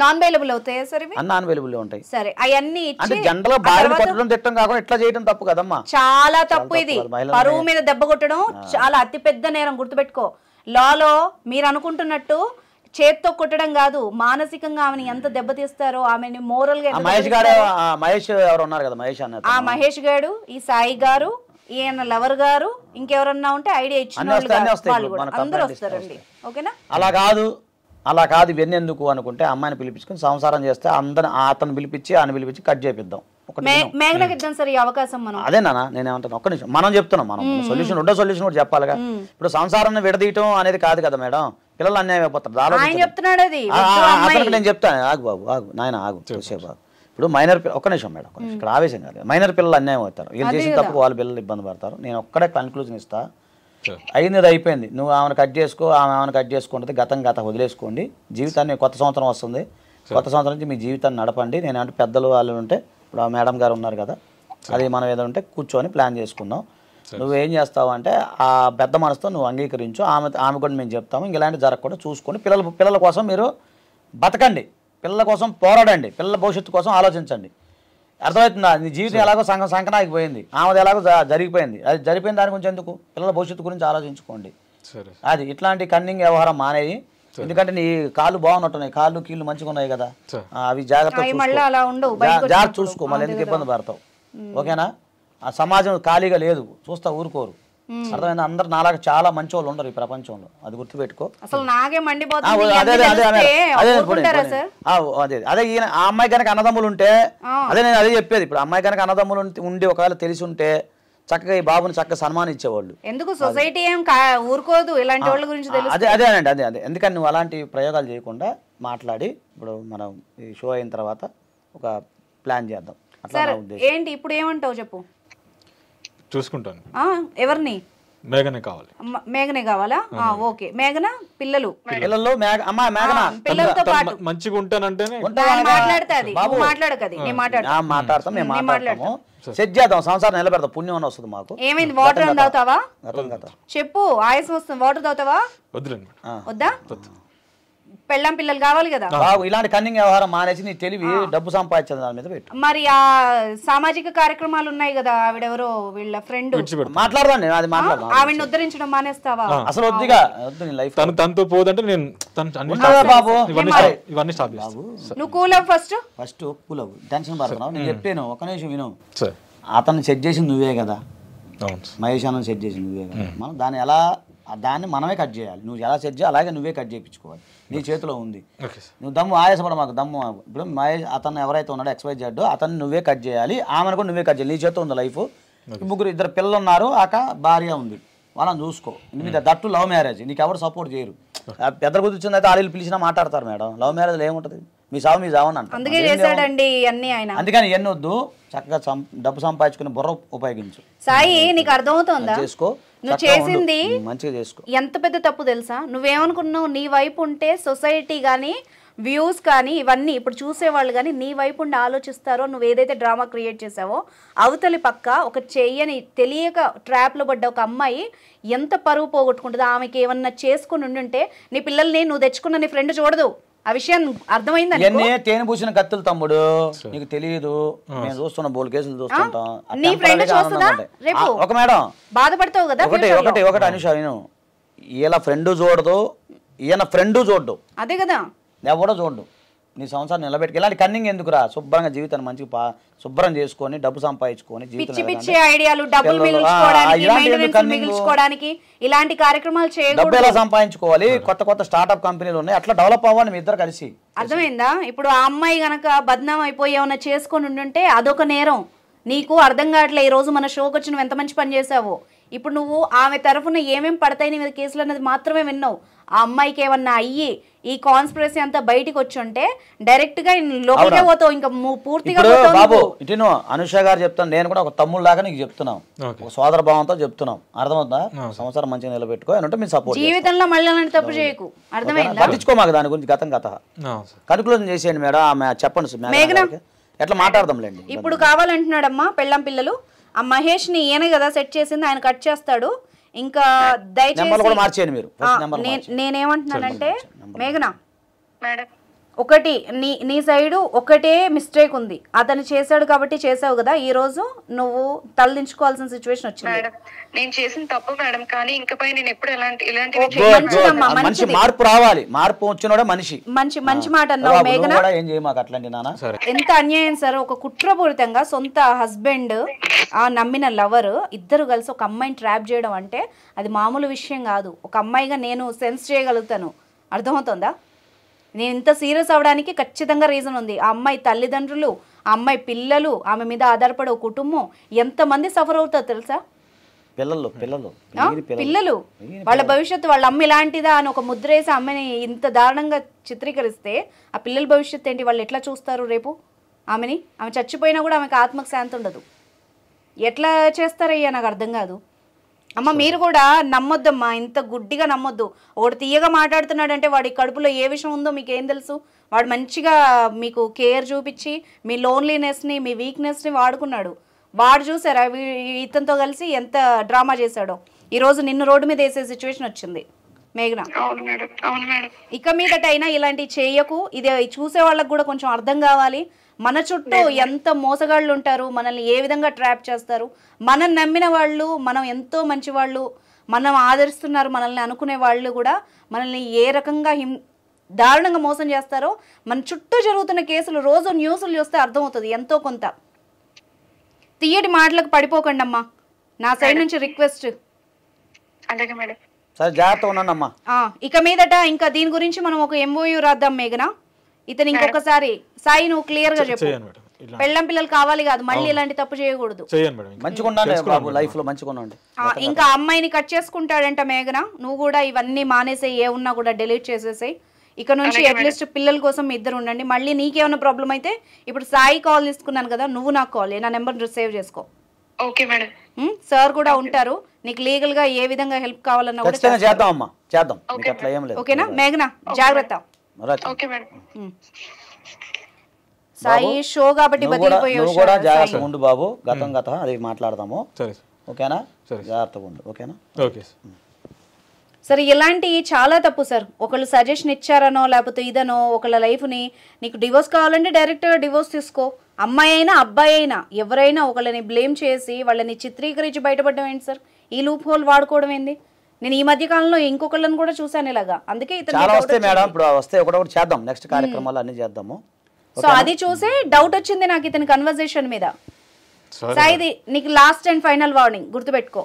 నాన్ బెయిలబుల్ అవుతాయి సార్. నాన్ బెయిలబుల్ ఉంటాయి. సరే అవన్నీ అంటే జనరల్ గా భార్యను కొట్టడం తిట్టడం కాకుండా ఇట్లా చేయడం తప్పు కదమ్మా. చాలా తప్పు. ఇది పరువు మీద దెబ్బ కొట్టడం చాలా అతి పెద్ద నేరం, గుర్తుపెట్టుకో. లాలో మీరు అనుకుంటున్నట్టు చేత్తో కొట్టడం కాదు, మానసికంగా ఆమెను ఎంత దెబ్బతీస్తారో, ఆమెని మోరల్ గా. మహేష్ ఎవరు ఉన్నారు కదా, మహేష్ అన్న, ఆ మహేష్ గారు, ఈ సాయి గారు, ఈయన లవర్ గారు, ఇంకెవరన్నా ఉంటే ఐడియా ఇచ్చిన అందరూ వస్తారండి. ఓకేనా? అలా కాదు అలా కాదు ఇవన్నీ ఎందుకు అనుకుంటే అమ్మాయిని పిలిపించుకుని సంసారం చేస్తే అతను పిలిపించి ఆయన పిలిపించి కట్ చేపిద్దాం. మేఘనకి ఇద్దాం సార్ ఈ అవకాశం మనం. అదే నాన్న నేనేమంటాను, ఒక్క నిమిషం మనం చెప్తున్నాం, మనం సొల్యూషన్ రెండో సొల్యూషన్ కూడా చెప్పాలిగా. ఇప్పుడు సంసారాన్ని విడదీయటం అనేది కాదు కదా మేడం, పిల్లలు అన్యాయం అయిపోతారు. అతనికి నేను చెప్తాను, ఆగు బాబు ఆగు నాయన ఆగు సేపు ఆగు. ఇప్పుడు మైనర్ ఒక్క నిమిషం మేడం, ఇక్కడ ఆవేశం కాదు, మైనర్ పిల్లలు అన్యాయం అవుతారు, వీళ్ళు చేసిన తప్పు వాళ్ళ పిల్లలు ఇబ్బంది పడతారు. నేను ఒక్కడే కన్క్లూజన్ ఇస్తా, అయినది అయిపోయింది, నువ్వు ఆమెను కట్ చేసుకో, ఆమెను కట్ చేసుకుంటుంది, గతం వదిలేసుకోండి. జీవితాన్ని కొత్త సంవత్సరం వస్తుంది, కొత్త సంవత్సరం నుంచి మీ జీవితాన్ని నడపండి. నేనంటే పెద్దలు వాళ్ళు ఉంటే ఇప్పుడు ఆ మేడం గారు ఉన్నారు కదా, అది మనం ఏదో ఉంటే కూర్చొని ప్లాన్ చేసుకుందాం. నువ్వేం చేస్తావు అంటే ఆ పెద్ద మనసుతో నువ్వు అంగీకరించు, ఆమె కూడా మేము చెప్తాము, ఇలాంటి జరగకుండా చూసుకొని పిల్లల కోసం మీరు బతకండి, పిల్లల కోసం పోరాడండి, పిల్లల భవిష్యత్తు కోసం ఆలోచించండి. అర్థమవుతుందా? నీ జీవితం ఎలాగో సంకనానికి పోయింది, ఆమెది ఎలాగో జరిగిపోయింది, అది జరిపోయిన దాని గురించి ఎందుకు, పిల్లల భవిష్యత్తు గురించి ఆలోచించుకోండి. అది ఇట్లాంటి కన్నింగ్ వ్యవహారం మానేది. ఎందుకంటే నీ కాళ్ళు బాగున్నట్టున్నాయి, కాళ్ళు కీళ్ళు మంచిగా ఉన్నాయి కదా, అవి జాగ్రత్త చూసుకో, మళ్ళీ ఎందుకు ఇబ్బంది పడతావు. ఓకేనా? ఆ సమాజం ఖాళీగా లేదు, చూస్తా ఊరుకోరు. అర్థమైంది? అందరు నాలాగా చాలా మంచి వాళ్ళు ఉండరు ఈ ప్రపంచంలో, అది గుర్తుపెట్టుకో. అదే ఈయన ఆ అమ్మాయి కనుక అన్నదమ్ములు ఉంటే, అదే నేను అదే చెప్పేది, ఇప్పుడు అమ్మాయి కనుక అన్నదమ్ములు ఉండి ఒకవేళ తెలిసి ఉంటే చక్కగా ఈ బాబుని చక్కగా సన్మానించేవాళ్ళు. ఎందుకు సొసైటీ ఏం ఊరుకోదు ఇలాంటి వాళ్ళ గురించి. అదే ఎందుకని నువ్వు అలాంటి ప్రయోగాలు చేయకుండా మాట్లాడి ఇప్పుడు మనం ఈ షో అయిన తర్వాత ఒక ప్లాన్ చేద్దాం. ఏంటి ఇప్పుడు ఏమంటావు చెప్పు. చూసుకుంటాను. ఎవరిని? మేఘనే కావాలి. మేఘనే కావాలా? ఓకే. మేఘన పిల్లలు పిల్లలతో పాటు మంచిగా ఉంటానంటేనే మాట్లాడుతుంది. మాట్లాడకది నేను మాట్లాడతాము, సెట్ చేద్దాం, సంసారం నిలబెడతాం, పుణ్యం అని వస్తుంది మాకు. ఏమైంది? వాటర్ అని తాగుతావా? చెప్పు. ఆయాసం వస్తుంది, వాటర్ తాగుతావా? వద్దులేండి. వద్దా? పెళ్ళాం పిల్లలు కావాలి కదా. ఇలాంటి కన్నింగ్ వ్యవహారం మానేసి నీ తెలివి డబ్బు సంపాదించే దాని మీద పెట్టు. మరి ఆ సామాజిక కార్యక్రమాలు ఉన్నాయి కదా, ఆవిడెవరో వీళ్ళ ఫ్రెండ్ మాట్లాడదాం, నేను అది మాట్లాడదాం. ఆవిడని ఉద్ధరించడం మానేస్తావా? అసలు వద్దుగా వద్దు, నీ లైఫ్ తనతో పోదంటే నేను బాబు ఇవన్నీ స్టాప్ చేస్తాను. నువ్వు కూల్ అవ్వు ఫస్ట్ కూల్ అవ్వు, టెన్షన్ పడుతున్నావు. నేను చెప్పాను, ఒక నిమిషం విను. అతను సెట్ చేసింది నువ్వే కదా, మహేష్ అన్న సెట్ చేసింది నువ్వే కదా. మనం దాన్ని మనమే కట్ చేయాలి. నువ్వు ఎలా సెట్ చేయాలి అలాగే నువ్వే కట్ చేయించుకోవాలి, నీ చేతిలో ఉంది. నువ్వు దమ్ము ఆయాసపడ మాకు, దమ్ము. ఇప్పుడు మహేష్ అతను ఎవరైతే ఉన్నాడో XYZ అతన్ని నువ్వే కట్ చేయాలి, ఆమెను కూడా నువ్వే కట్ చేయాలి, నీ చేతిలో ఉంది లైఫ్. ముగ్గురు ఇద్దరు పిల్లలు ఉన్నారు, భార్య ఉంది, వాళ్ళని చూసుకో. మీద దట్టు లవ్ మ్యారేజ్, నీకు ఎవరు సపోర్ట్ చేయరు. పెద్ద కూర్చుంది అయితే వాళ్ళు పిలిచినా మాట్లాడతారు మేడం. లవ్ మ్యారేజ్ ఏముంటుంది, మీ సావని అంటారు. అందుకని ఎన్ని వద్దు, చక్కగా డబ్బు సంపాదించుకుని బుర్ర ఉపయోగించు. సాయి నీకు అర్థమవుతుందా? చేసుకో, నువ్వు చేసింది మంచిగా చేసుకో. ఎంత పెద్ద తప్పు తెలుసా? నువ్వేమనుకున్నావు, నీ వైపు ఉంటే సొసైటీ కానీ వ్యూస్ కానీ ఇవన్నీ ఇప్పుడు చూసేవాళ్ళు కానీ నీ వైపు ఉండి ఆలోచిస్తారో. నువ్వు ఏదైతే డ్రామా క్రియేట్ చేసావో అవతలి పక్క ఒక చెయ్యని తెలియక ట్రాప్లో పడ్డ ఒక అమ్మాయి ఎంత పరువు పోగొట్టుకుంటుందో. ఆమెకి ఏమన్నా చేసుకుని ఉండుంటే నీ పిల్లల్ని నువ్వు తెచ్చుకున్న నీ ఫ్రెండ్ చూడదు. ఆ విషయం అర్థమైందా? తేనె పూసిన కత్తులు తమ్ముడు, నీకు తెలియదు. నేను చూస్తున్నా, బోల్ కేసులు చూస్తుంటాం. నీ ఫ్రెండ్ చూస్తుందా రేపు? ఒక మేడం బాధపడతావు కదా. ఒకటి అనుష, నేను ఈయన ఫ్రెండ్ చూడదు, ఈయన ఫ్రెండ్ చూడ్డు, అదే కదా, ఎవడో చూడ్డు. నీ సంవత్సరం నిలబెట్టుకు. ఇలాంటి కన్నింగ్ ఎందుకురా? శుభ్రంగా జీవితాన్ని మంచిగా శుభ్రం చేసుకొని డబ్బు సంపాదించుకొని ఇలాంటి కార్యక్రమాలు డబ్బు ఎలా సంపాదించుకోవాలి, కొత్త స్టార్ట్అప్ కంపెనీలు ఉన్నాయి, అట్లా డెవలప్ అవ్వాలి మీ ఇద్దరు కలిసి. అర్థమైందా? ఇప్పుడు ఆ అమ్మాయి గనక బద్నాం అయిపోయి ఏమన్నా చేసుకొని ఉండుంటే అదొక నేరం. నీకు అర్థం కావట్లే, ఈ రోజు మన షోకి వచ్చి నువ్వు ఎంత మంచి పని చేసావో. ఇప్పుడు నువ్వు ఆమె తరఫున ఏమేమి పడతాయి నీ మీద కేసులు అనేది మాత్రమే విన్నావు. ఆ అమ్మాయికి ఏమన్నా అయ్యి ఈ కాన్స్పిరసీ అంతా బయటికి వచ్చి ఉంటే డైరెక్ట్ గా లోపలికే పోతావు, ఇంకా పూర్తిగా. బాబు ఇటు అనుష గారు చెప్తాను, నేను కూడా ఒక తమ్ముడు లాగా నీకు చెప్తున్నాం, ఒక సోదర భావంతో చెప్తున్నాం. అర్థమవుతుందా? సంవత్సరం మంచిగా నిలబెట్టుకో అంటే మీ సపోర్ట్. జీవితంలో మళ్ళీ అలాంటి తప్పు చేయకు, అర్థమైందా? పట్టించుకో మాకు దాని గురించి గతం కథ కన్క్లూజన్ చేసేయండి మేడం. ఆమె చెప్పండి, ఎట్లా మాట్లాడదాంలేండి. ఇప్పుడు కావాలంటున్నాడమ్మా పెళ్ళం పిల్లలు. ఆ మహేష్ ని ఈయన కదా సెట్ చేసింది, ఆయన కట్ చేస్తాడు. ఇంకా దయచేసి నేనేమంటున్నానంటే మేఘనా, ఒకటి నీ సైడు ఒకటే మిస్టేక్ ఉంది. అతను చేశాడు కాబట్టి చేసావు కదా, ఈ రోజు నువ్వు తలదించుకోవాల్సిన సిచ్యువేషన్ వచ్చింది. నేను చేసిన తప్పు మేడం, కానీ ఇంకపై నేను ఎప్పుడు మార్పు రావాలి. మార్పు వచ్చినోడే మనిషి. మంచి మాట అన్నావు మేఘనా. ఎంత అన్యాయం సార్, ఒక కుట్రపూరితంగా సొంత హస్బెండ్ ఆ నమ్మిన లవర్ ఇద్దరు కలిసి ఒక అమ్మాయిని ట్రాప్ చేయడం అంటే అది మామూలు విషయం కాదు. ఒక అమ్మాయిగా నేను సెన్స్ చేయగలుగుతాను, అర్థమవుతుందా? నేను ఇంత సీరియస్ అవ్వడానికి ఖచ్చితంగా రీజన్ ఉంది. ఆ అమ్మాయి తల్లిదండ్రులు, ఆ అమ్మాయి పిల్లలు, ఆమె మీద ఆధారపడే కుటుంబం ఎంతమంది సఫర్ అవుతారు తెలుసా? పిల్లలు వాళ్ళ భవిష్యత్తు, వాళ్ళ అమ్మ ఇలాంటిదా అని ఒక ముద్రేసి అమ్మని ఇంత దారుణంగా చిత్రీకరిస్తే ఆ పిల్లల భవిష్యత్తు ఏంటి? వాళ్ళు ఎట్లా చూస్తారు రేపు ఆమెని? ఆమె చచ్చిపోయినా కూడా ఆమెకు ఆత్మకు శాంతి ఉండదు. ఎట్లా చేస్తారయ్యా నాకు అర్థం కాదు. అమ్మ మీరు కూడా నమ్మొద్దమ్మా, ఇంత గుడ్డిగా నమ్మొద్దు. ఒకటి తీయగా మాట్లాడుతున్నాడంటే వాడి కడుపులో ఏ విషయం ఉందో మీకు ఏం తెలుసు? వాడు మంచిగా మీకు కేర్ చూపించి మీ లోన్లీనెస్ని, మీ వీక్నెస్ని వాడుకున్నాడు. వాడు చూసారా ఇతనితో కలిసి ఎంత డ్రామా చేశాడో. ఈరోజు నిన్ను రోడ్డు మీద వేసే సిచ్యువేషన్ వచ్చింది మేఘన. ఇక మీదటైనా ఇలాంటివి చేయకు. ఇది చూసే వాళ్ళకి కూడా కొంచెం అర్థం కావాలి. మన చుట్టూ ఎంత మోసగాళ్ళు ఉంటారు, మనల్ని ఏ విధంగా ట్రాప్ చేస్తారు. మనం నమ్మిన వాళ్ళు, మనం ఎంతో మంచి వాళ్ళు, మనం ఆదరిస్తున్నారు మనల్ని అనుకునే వాళ్ళు కూడా మనల్ని ఏ రకంగా దారుణంగా మోసం చేస్తారో మన చుట్టూ జరుగుతున్న కేసులు రోజు న్యూస్లు చూస్తే అర్థమవుతుంది ఎంతో కొంత. తీయటి మాటలకు పడిపోకండి అమ్మా, నా సైడ్ నుంచి రిక్వెస్ట్. ఇక మీదట ఇంకా దీని గురించి మనం ఒక MOU రాద్దాం మేఘన. ఇతను ఇంకొకసారి సాయి నువ్వు క్లియర్ గా చెప్పు, పెళ్ళం పిల్లలు కావాలి కాదు, మళ్ళీ ఇలాంటి తప్పు చేయకూడదు. ఇంకా అమ్మాయిని కట్ చేసుకుంటాడంట మేఘన. నువ్వు కూడా ఇవన్నీ మానేసే, ఏ ఉన్నా కూడా డిలీట్ చేసేసాయి. ఇక నుంచి అట్లీస్ట్ పిల్లల కోసం మీ ఇద్దరు ఉండండి. మళ్ళీ నీకేమైనా ప్రాబ్లం అయితే ఇప్పుడు సాయి కాల్ తీసుకున్నాను కదా, నువ్వు నాకు కాల్ నా నెంబర్ సేవ్ చేసుకో. Okay madam. సార్ కూడా ఉంటారు, నీకు లీగల్ గా ఏ విధంగా హెల్ప్ కావాలన్నా కూడా చేద్దాం. ఓకేనా మేఘన? జాగ్రత్త. Okay madam. సాయి షో కాబట్టి ఉండు బాబు, గతం అది మాట్లాడదాము. ఓకేనా? జాగ్రత్తగా ఉండు. ఓకేనా? ఓకే సరే. ఇలాంటి చాలా తప్పు సార్. ఒకళ్ళు సజెషన్ ఇచ్చారనో లేకపోతే ఇదనో ఒకళ్ళ లైఫ్ని, నీకు డివోర్స్ కావాలంటే డైరెక్ట్గా డివోర్స్ తీసుకో. అమ్మాయి అయినా అబ్బాయి అయినా ఎవరైనా ఒకళ్ళని బ్లేమ్ చేసి వాళ్ళని చిత్రీకరించి బయటపడడం ఏంటి సార్? ఈ లూప్ హోల్ వాడుకోవడం ఏంది? నేను ఈ మధ్య కాలంలో ఇంకొకళ్ళని కూడా చూసాను ఇలాగా. అందుకే సో అది చూసే డౌట్ వచ్చింది నాకు ఇతని కన్వర్జేషన్ మీద. సాయిది నీకు లాస్ట్ అండ్ ఫైనల్ వార్నింగ్, గుర్తుపెట్టుకో.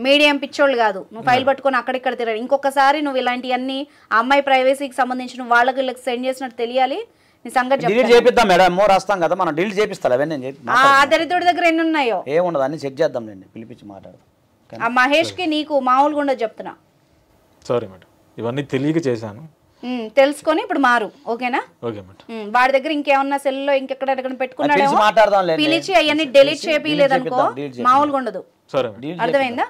మీడియం పిచ్చోళ్ళు కాదు, నువ్వు ఫైల్ పట్టుకొని అక్కడిక్కడ తిరగదు. ఇంకొకసారి నువ్వు ఇలాంటివన్నీ ఆ అమ్మాయి ప్రైవసీకి సంబంధించిన వాళ్ళకి వీళ్ళకి సెండ్ చేసినట్టు తెలియాలి. నీ సంగతి ఆ దరిద్రుడి దగ్గర ఎన్ని ఉన్నాయో ఆ మహేష్ కి నీకు మామూలుగా ఉండదు చెప్తున్నా. సారీ మేడం, ఇవన్నీ తెలియక చేశాను. తెలుసుకొని ఇప్పుడు మారు. ఓకేనా? వాడి దగ్గర ఇంకేమన్నా సెల్లో ఇంకెక్కడ పెట్టుకున్నాడేమో పిలిచి అవన్నీ డిలీట్ చేయలేదనుకో మామూలుగా ఉండదు. సరే, అర్థమైందా?